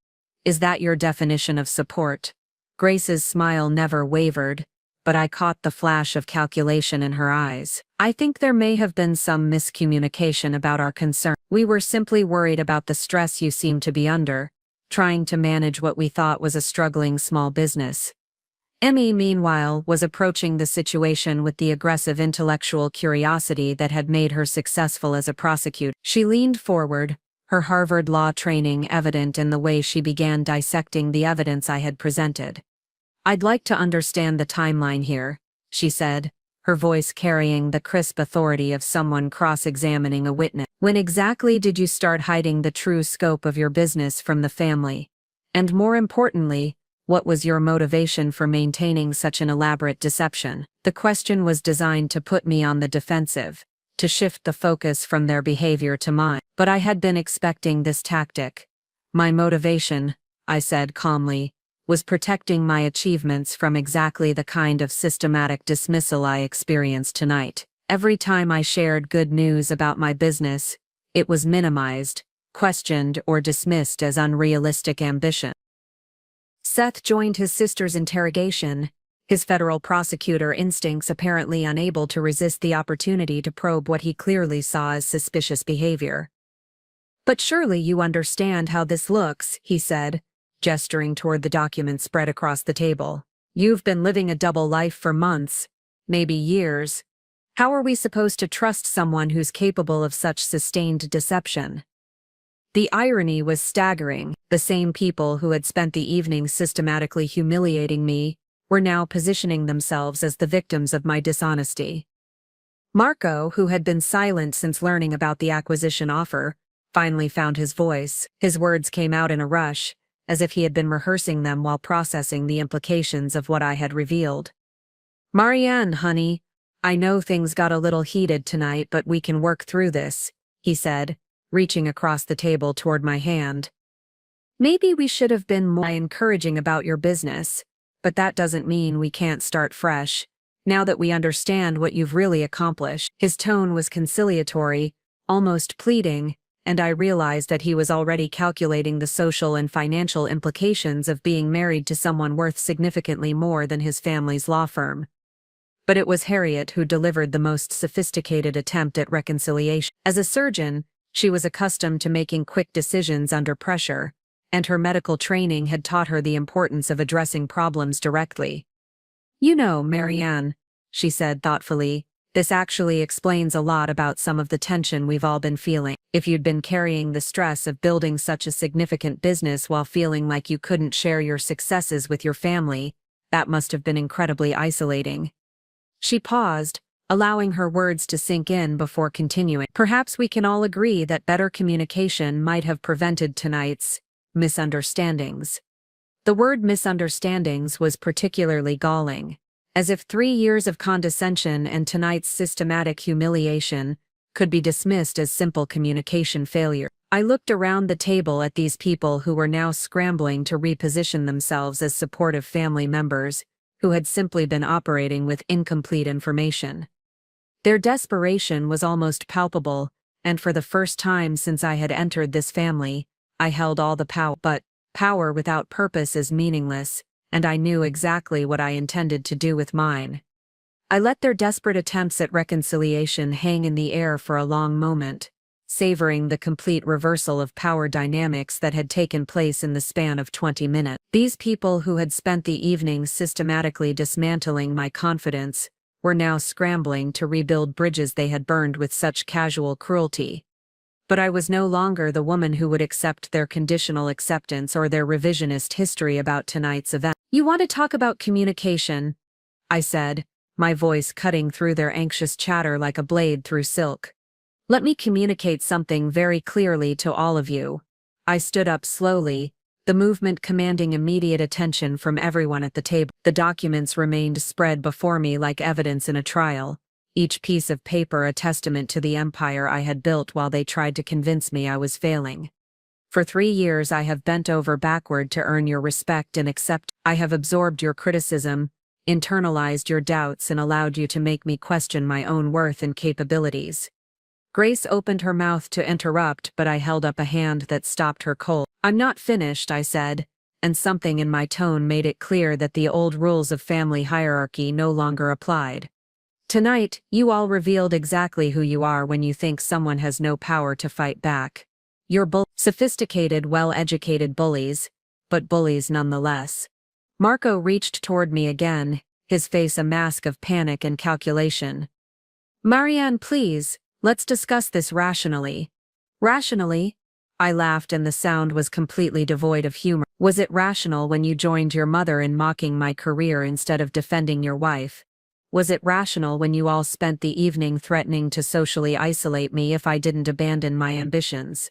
Is that your definition of support?" Grace's smile never wavered, but I caught the flash of calculation in her eyes. "I think there may have been some miscommunication about our concern. We were simply worried about the stress you seem to be under, trying to manage what we thought was a struggling small business." Emmy, meanwhile, was approaching the situation with the aggressive intellectual curiosity that had made her successful as a prosecutor. She leaned forward, her Harvard law training evident in the way she began dissecting the evidence I had presented. "I'd like to understand the timeline here," she said, her voice carrying the crisp authority of someone cross-examining a witness. "When exactly did you start hiding the true scope of your business from the family? And more importantly, what was your motivation for maintaining such an elaborate deception?" The question was designed to put me on the defensive, to shift the focus from their behavior to mine. But I had been expecting this tactic. "My motivation," I said calmly, "was protecting my achievements from exactly the kind of systematic dismissal I experienced tonight. Every time I shared good news about my business, it was minimized, questioned, or dismissed as unrealistic ambition." Seth joined his sister's interrogation, his federal prosecutor instincts apparently unable to resist the opportunity to probe what he clearly saw as suspicious behavior. "But surely you understand how this looks," he said, gesturing toward the document spread across the table. "You've been living a double life for months, maybe years. How are we supposed to trust someone who's capable of such sustained deception?" The irony was staggering. The same people who had spent the evening systematically humiliating me were now positioning themselves as the victims of my dishonesty. Marco, who had been silent since learning about the acquisition offer, finally found his voice. His words came out in a rush, as if he had been rehearsing them while processing the implications of what I had revealed. "Marianne, honey, I know things got a little heated tonight, but we can work through this," he said, reaching across the table toward my hand. "Maybe we should have been more encouraging about your business, but that doesn't mean we can't start fresh, now that we understand what you've really accomplished." His tone was conciliatory, almost pleading, and I realized that he was already calculating the social and financial implications of being married to someone worth significantly more than his family's law firm. But it was Harriet who delivered the most sophisticated attempt at reconciliation. As a surgeon, she was accustomed to making quick decisions under pressure, and her medical training had taught her the importance of addressing problems directly. "You know, Marianne," she said thoughtfully, "this actually explains a lot about some of the tension we've all been feeling. If you'd been carrying the stress of building such a significant business while feeling like you couldn't share your successes with your family, that must have been incredibly isolating." She paused, allowing her words to sink in before continuing. "Perhaps we can all agree that better communication might have prevented tonight's misunderstandings." The word misunderstandings was particularly galling, as if 3 years of condescension and tonight's systematic humiliation could be dismissed as simple communication failure. I looked around the table at these people who were now scrambling to reposition themselves as supportive family members, who had simply been operating with incomplete information. Their desperation was almost palpable, and for the first time since I had entered this family, I held all the power. But power without purpose is meaningless, and I knew exactly what I intended to do with mine. I let their desperate attempts at reconciliation hang in the air for a long moment, savoring the complete reversal of power dynamics that had taken place in the span of 20 minutes. These people who had spent the evening systematically dismantling my confidence were now scrambling to rebuild bridges they had burned with such casual cruelty. But I was no longer the woman who would accept their conditional acceptance or their revisionist history about tonight's event. "You want to talk about communication?" I said, my voice cutting through their anxious chatter like a blade through silk. "Let me communicate something very clearly to all of you." I stood up slowly, the movement commanding immediate attention from everyone at the table. The documents remained spread before me like evidence in a trial, each piece of paper a testament to the empire I had built while they tried to convince me I was failing. "For 3 years I have bent over backward to earn your respect and accept. I have absorbed your criticism, internalized your doubts, and allowed you to make me question my own worth and capabilities." Grace opened her mouth to interrupt, but I held up a hand that stopped her cold. "I'm not finished," I said, and something in my tone made it clear that the old rules of family hierarchy no longer applied. "Tonight, you all revealed exactly who you are when you think someone has no power to fight back. You're sophisticated, well-educated bullies, but bullies nonetheless." Marco reached toward me again, his face a mask of panic and calculation. "Marianne, please, let's discuss this rationally." "Rationally?" I laughed, and the sound was completely devoid of humor. "Was it rational when you joined your mother in mocking my career instead of defending your wife? Was it rational when you all spent the evening threatening to socially isolate me if I didn't abandon my ambitions?"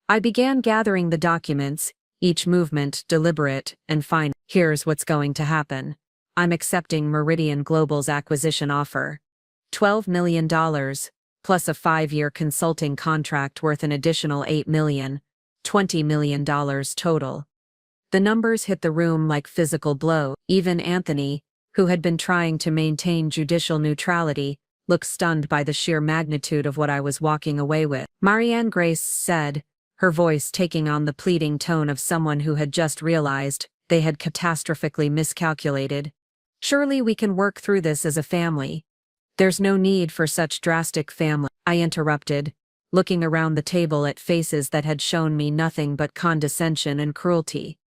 I began gathering the documents, each movement deliberate and fine. "Here's what's going to happen. I'm accepting Meridian Global's acquisition offer. $12 million, plus a 5-year consulting contract worth an additional $8 million, $20 million total." The numbers hit the room like physical blows. Even Anthony, who had been trying to maintain judicial neutrality, looked stunned by the sheer magnitude of what I was walking away with. "Marianne," Grace said, her voice taking on the pleading tone of someone who had just realized they had catastrophically miscalculated, "surely we can work through this as a family." "There's no need for such drastic family," I interrupted, looking around the table at faces that had shown me nothing but condescension and cruelty.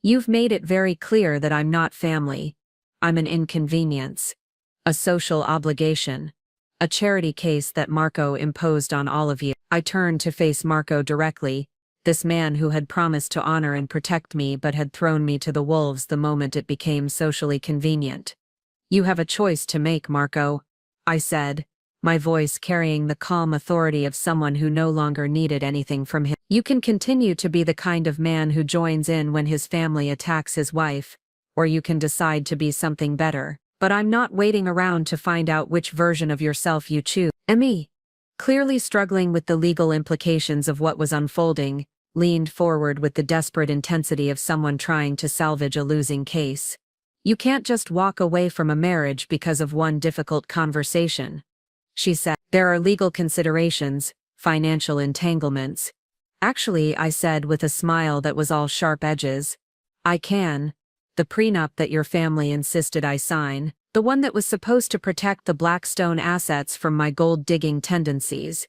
"You've made it very clear that I'm not family. I'm an inconvenience, a social obligation, a charity case that Marco imposed on all of you." I turned to face Marco directly, this man who had promised to honor and protect me but had thrown me to the wolves the moment it became socially convenient. "You have a choice to make, Marco," I said, my voice carrying the calm authority of someone who no longer needed anything from him. You can continue to be the kind of man who joins in when his family attacks his wife, or you can decide to be something better. But I'm not waiting around to find out which version of yourself you choose. Emmy, clearly struggling with the legal implications of what was unfolding, leaned forward with the desperate intensity of someone trying to salvage a losing case. You can't just walk away from a marriage because of one difficult conversation, she said. There are legal considerations, financial entanglements. Actually, I said with a smile that was all sharp edges. I can. The prenup that your family insisted I sign, the one that was supposed to protect the Blackstone assets from my gold-digging tendencies.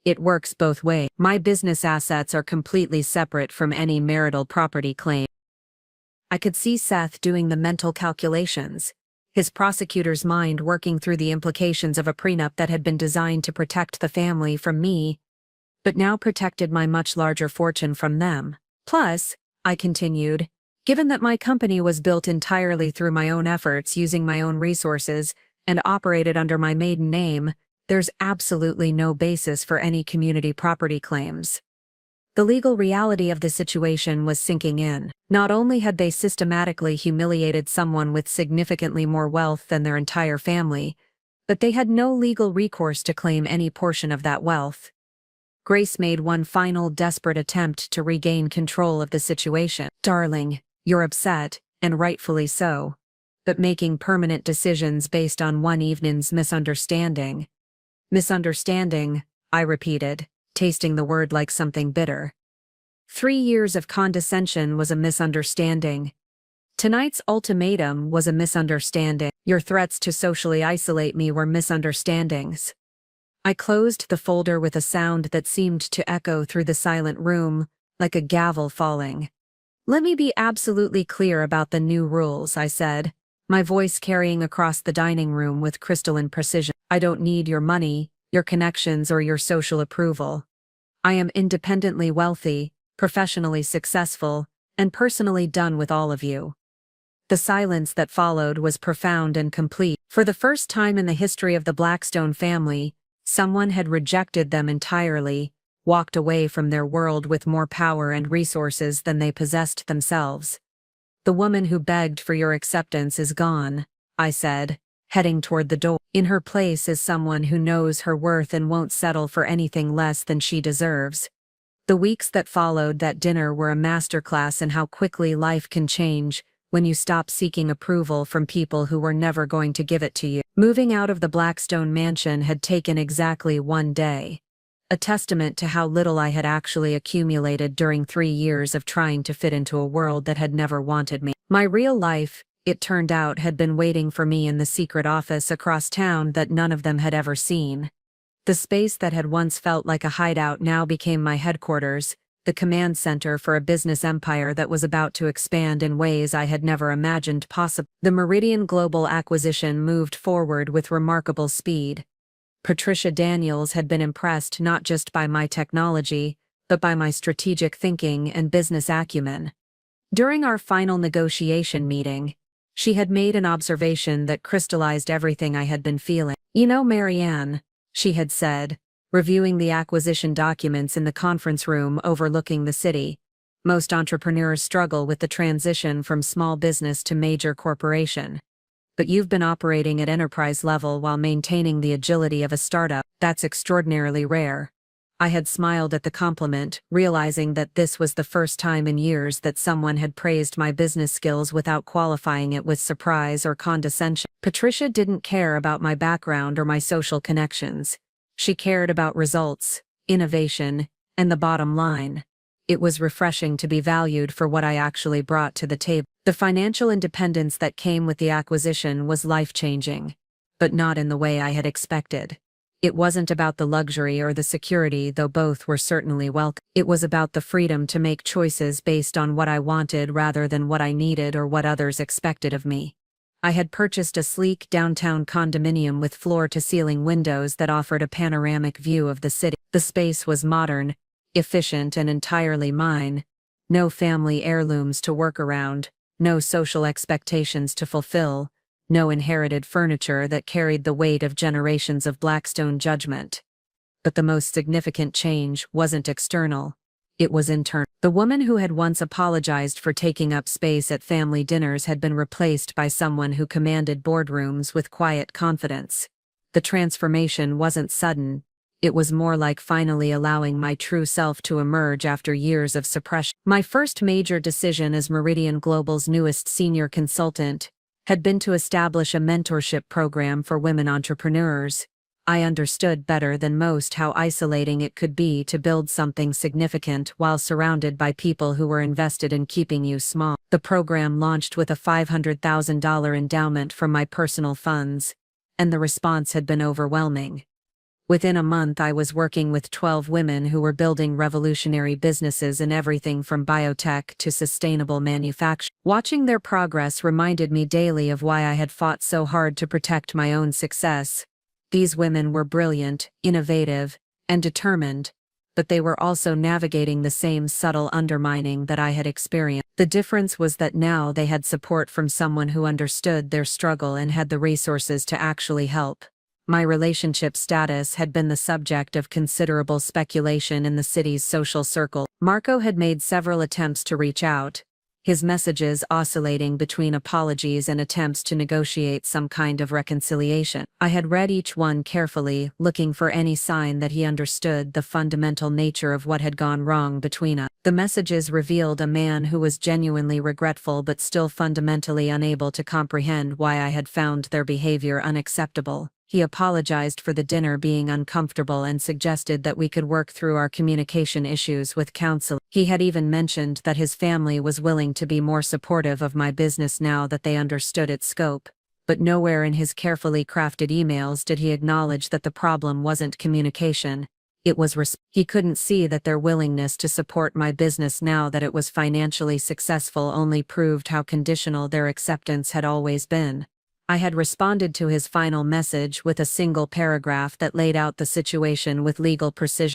It works both ways. My business assets are completely separate from any marital property claim. I could see Seth doing the mental calculations, his prosecutor's mind working through the implications of a prenup that had been designed to protect the family from me, but now protected my much larger fortune from them. Plus, I continued, given that my company was built entirely through my own efforts using my own resources and operated under my maiden name, there's absolutely no basis for any community property claims. The legal reality of the situation was sinking in. Not only had they systematically humiliated someone with significantly more wealth than their entire family, but they had no legal recourse to claim any portion of that wealth. Grace made one final desperate attempt to regain control of the situation. Darling, you're upset, and rightfully so. But making permanent decisions based on one evening's misunderstanding. Misunderstanding, I repeated, tasting the word like something bitter. 3 years of condescension was a misunderstanding. Tonight's ultimatum was a misunderstanding. Your threats to socially isolate me were misunderstandings. I closed the folder with a sound that seemed to echo through the silent room, like a gavel falling. Let me be absolutely clear about the new rules, I said, my voice carrying across the dining room with crystalline precision. I don't need your money, your connections, or your social approval. I am independently wealthy, professionally successful, and personally done with all of you. The silence that followed was profound and complete. For the first time in the history of the Blackstone family, someone had rejected them entirely, walked away from their world with more power and resources than they possessed themselves. The woman who begged for your acceptance is gone, I said, heading toward the door. In her place is someone who knows her worth and won't settle for anything less than she deserves. The weeks that followed that dinner were a masterclass in how quickly life can change when you stop seeking approval from people who were never going to give it to you. Moving out of the Blackstone mansion had taken exactly 1 day. A testament to how little I had actually accumulated during 3 years of trying to fit into a world that had never wanted me. My real life, it turned out, had been waiting for me in the secret office across town that none of them had ever seen. The space that had once felt like a hideout now became my headquarters, the command center for a business empire that was about to expand in ways I had never imagined possible. The Meridian Global acquisition moved forward with remarkable speed. Patricia Daniels had been impressed not just by my technology, but by my strategic thinking and business acumen. During our final negotiation meeting, she had made an observation that crystallized everything I had been feeling. You know, Marianne, she had said, reviewing the acquisition documents in the conference room overlooking the city, most entrepreneurs struggle with the transition from small business to major corporation. But you've been operating at enterprise level while maintaining the agility of a startup. That's extraordinarily rare. I had smiled at the compliment, realizing that this was the first time in years that someone had praised my business skills without qualifying it with surprise or condescension. Patricia didn't care about my background or my social connections. She cared about results, innovation, and the bottom line. It was refreshing to be valued for what I actually brought to the table. The financial independence that came with the acquisition was life-changing, but not in the way I had expected. It wasn't about the luxury or the security, though both were certainly welcome. It was about the freedom to make choices based on what I wanted rather than what I needed or what others expected of me. I had purchased a sleek downtown condominium with floor-to-ceiling windows that offered a panoramic view of the city. The space was modern, efficient, and entirely mine. No family heirlooms to work around, no social expectations to fulfill, no inherited furniture that carried the weight of generations of Blackstone judgment. But the most significant change wasn't external. It was internal. The woman who had once apologized for taking up space at family dinners had been replaced by someone who commanded boardrooms with quiet confidence. The transformation wasn't sudden. It was more like finally allowing my true self to emerge after years of suppression. My first major decision as Meridian Global's newest senior consultant had been to establish a mentorship program for women entrepreneurs. I understood better than most how isolating it could be to build something significant while surrounded by people who were invested in keeping you small. The program launched with a $500,000 endowment from my personal funds, and the response had been overwhelming. Within a month, I was working with 12 women who were building revolutionary businesses in everything from biotech to sustainable manufacturing. Watching their progress reminded me daily of why I had fought so hard to protect my own success. These women were brilliant, innovative, and determined, but they were also navigating the same subtle undermining that I had experienced. The difference was that now they had support from someone who understood their struggle and had the resources to actually help. My relationship status had been the subject of considerable speculation in the city's social circle. Marco had made several attempts to reach out, his messages oscillating between apologies and attempts to negotiate some kind of reconciliation. I had read each one carefully, looking for any sign that he understood the fundamental nature of what had gone wrong between us. The messages revealed a man who was genuinely regretful but still fundamentally unable to comprehend why I had found their behavior unacceptable. He apologized for the dinner being uncomfortable and suggested that we could work through our communication issues with counsel. He had even mentioned that his family was willing to be more supportive of my business now that they understood its scope. But nowhere in his carefully crafted emails did he acknowledge that the problem wasn't communication. It was he couldn't see that their willingness to support my business now that it was financially successful only proved how conditional their acceptance had always been. I had responded to his final message with a single paragraph that laid out the situation with legal precision.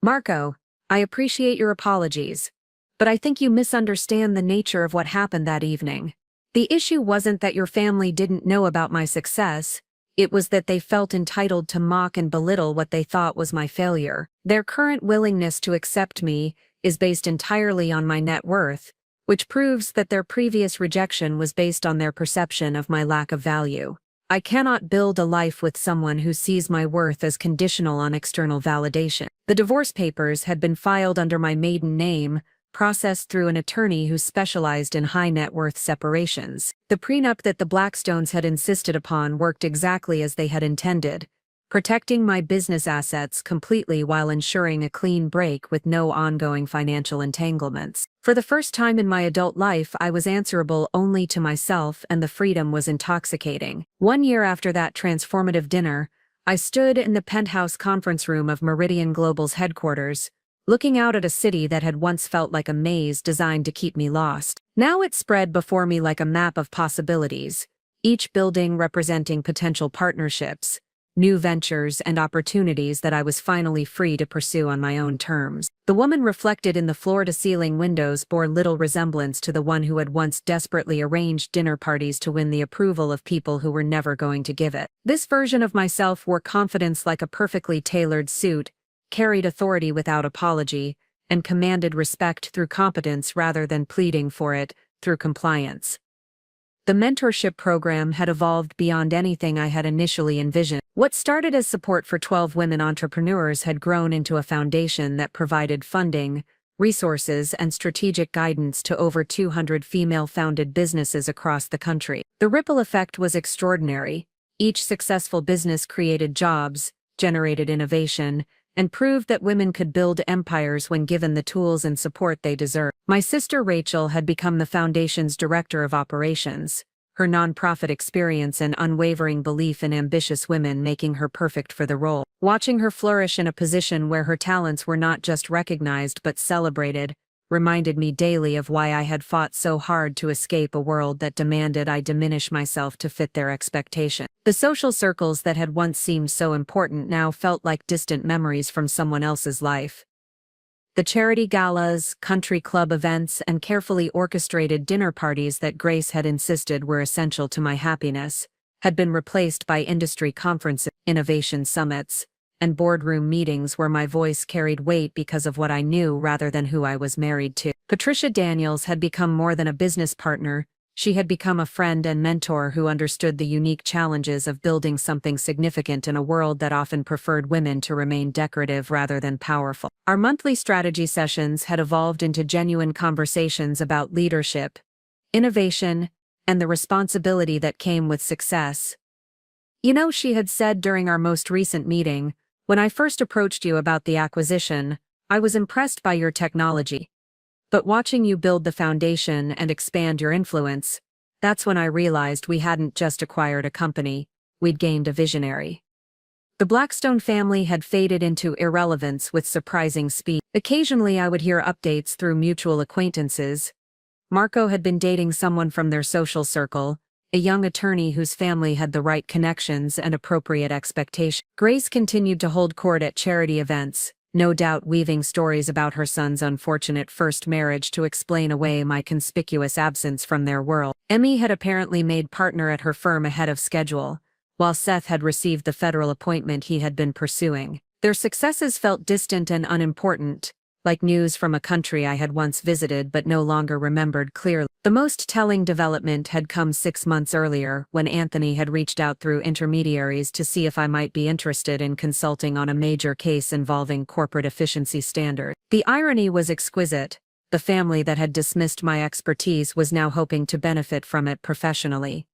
Marco, I appreciate your apologies, but I think you misunderstand the nature of what happened that evening. The issue wasn't that your family didn't know about my success, it was that they felt entitled to mock and belittle what they thought was my failure. Their current willingness to accept me is based entirely on my net worth, which proves that their previous rejection was based on their perception of my lack of value. I cannot build a life with someone who sees my worth as conditional on external validation. The divorce papers had been filed under my maiden name, processed through an attorney who specialized in high net worth separations. The prenup that the Blackstones had insisted upon worked exactly as they had intended, protecting my business assets completely while ensuring a clean break with no ongoing financial entanglements. For the first time in my adult life, I was answerable only to myself, and the freedom was intoxicating. 1 year after that transformative dinner, I stood in the penthouse conference room of Meridian Global's headquarters, looking out at a city that had once felt like a maze designed to keep me lost. Now it spread before me like a map of possibilities, each building representing potential partnerships, new ventures, and opportunities that I was finally free to pursue on my own terms. The woman reflected in the floor-to-ceiling windows bore little resemblance to the one who had once desperately arranged dinner parties to win the approval of people who were never going to give it. This version of myself wore confidence like a perfectly tailored suit, carried authority without apology, and commanded respect through competence rather than pleading for it through compliance. The mentorship program had evolved beyond anything I had initially envisioned. What started as support for 12 women entrepreneurs had grown into a foundation that provided funding, resources, and strategic guidance to over 200 female-founded businesses across the country. The ripple effect was extraordinary. Each successful business created jobs, generated innovation, and proved that women could build empires when given the tools and support they deserved. My sister Rachel had become the foundation's director of operations, her nonprofit experience and unwavering belief in ambitious women making her perfect for the role. Watching her flourish in a position where her talents were not just recognized but celebrated reminded me daily of why I had fought so hard to escape a world that demanded I diminish myself to fit their expectations. The social circles that had once seemed so important now felt like distant memories from someone else's life. The charity galas, country club events, and carefully orchestrated dinner parties that Grace had insisted were essential to my happiness had been replaced by industry conferences, innovation summits, and boardroom meetings where my voice carried weight because of what I knew rather than who I was married to. Patricia Daniels had become more than a business partner. She had become a friend and mentor who understood the unique challenges of building something significant in a world that often preferred women to remain decorative rather than powerful. Our monthly strategy sessions had evolved into genuine conversations about leadership, innovation, and the responsibility that came with success. You know, she had said during our most recent meeting, when I first approached you about the acquisition, I was impressed by your technology. But watching you build the foundation and expand your influence, that's when I realized we hadn't just acquired a company, we'd gained a visionary. The Blackstone family had faded into irrelevance with surprising speed. Occasionally I would hear updates through mutual acquaintances. Marco had been dating someone from their social circle, a young attorney whose family had the right connections and appropriate expectations. Grace continued to hold court at charity events, no doubt weaving stories about her son's unfortunate first marriage to explain away my conspicuous absence from their world. Emmy had apparently made partner at her firm ahead of schedule, while Seth had received the federal appointment he had been pursuing. Their successes felt distant and unimportant, like news from a country I had once visited but no longer remembered clearly. The most telling development had come 6 months earlier, when Anthony had reached out through intermediaries to see if I might be interested in consulting on a major case involving corporate efficiency standards. The irony was exquisite. The family that had dismissed my expertise was now hoping to benefit from it professionally.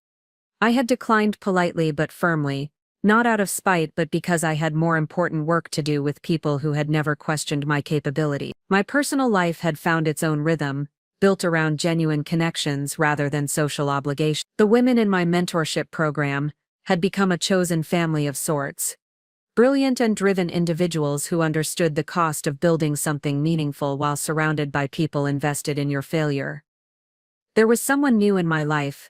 I had declined politely but firmly, not out of spite but because I had more important work to do with people who had never questioned my capability. My personal life had found its own rhythm, built around genuine connections rather than social obligation. The women in my mentorship program had become a chosen family of sorts. Brilliant and driven individuals who understood the cost of building something meaningful while surrounded by people invested in your failure. There was someone new in my life.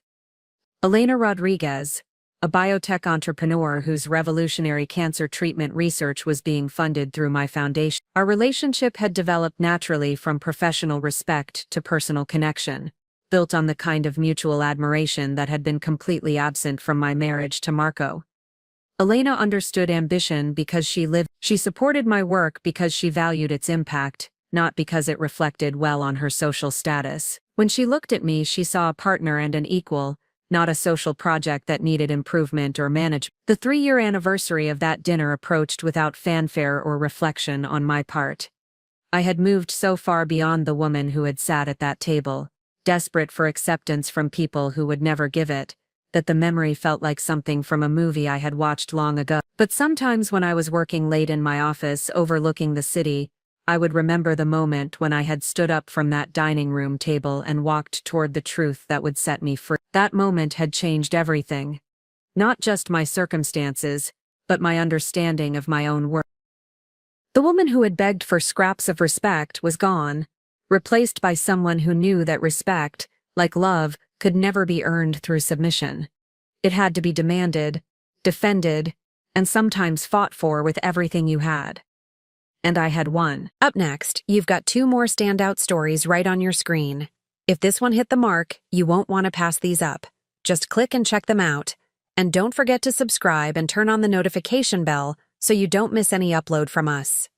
Elena Rodriguez, a biotech entrepreneur whose revolutionary cancer treatment research was being funded through my foundation. Our relationship had developed naturally from professional respect to personal connection, built on the kind of mutual admiration that had been completely absent from my marriage to Marco. Elena understood ambition because she supported my work because she valued its impact, not because it reflected well on her social status. When she looked at me, she saw a partner and an equal, not a social project that needed improvement or management. The 3-year anniversary of that dinner approached without fanfare or reflection on my part. I had moved so far beyond the woman who had sat at that table, desperate for acceptance from people who would never give it, that the memory felt like something from a movie I had watched long ago. But sometimes when I was working late in my office overlooking the city, I would remember the moment when I had stood up from that dining room table and walked toward the truth that would set me free. That moment had changed everything. Not just my circumstances, but my understanding of my own worth. The woman who had begged for scraps of respect was gone, replaced by someone who knew that respect, like love, could never be earned through submission. It had to be demanded, defended, and sometimes fought for with everything you had. And I had won. Up next, you've got 2 more standout stories right on your screen. If this one hit the mark, you won't want to pass these up. Just click and check them out. And don't forget to subscribe and turn on the notification bell so you don't miss any upload from us.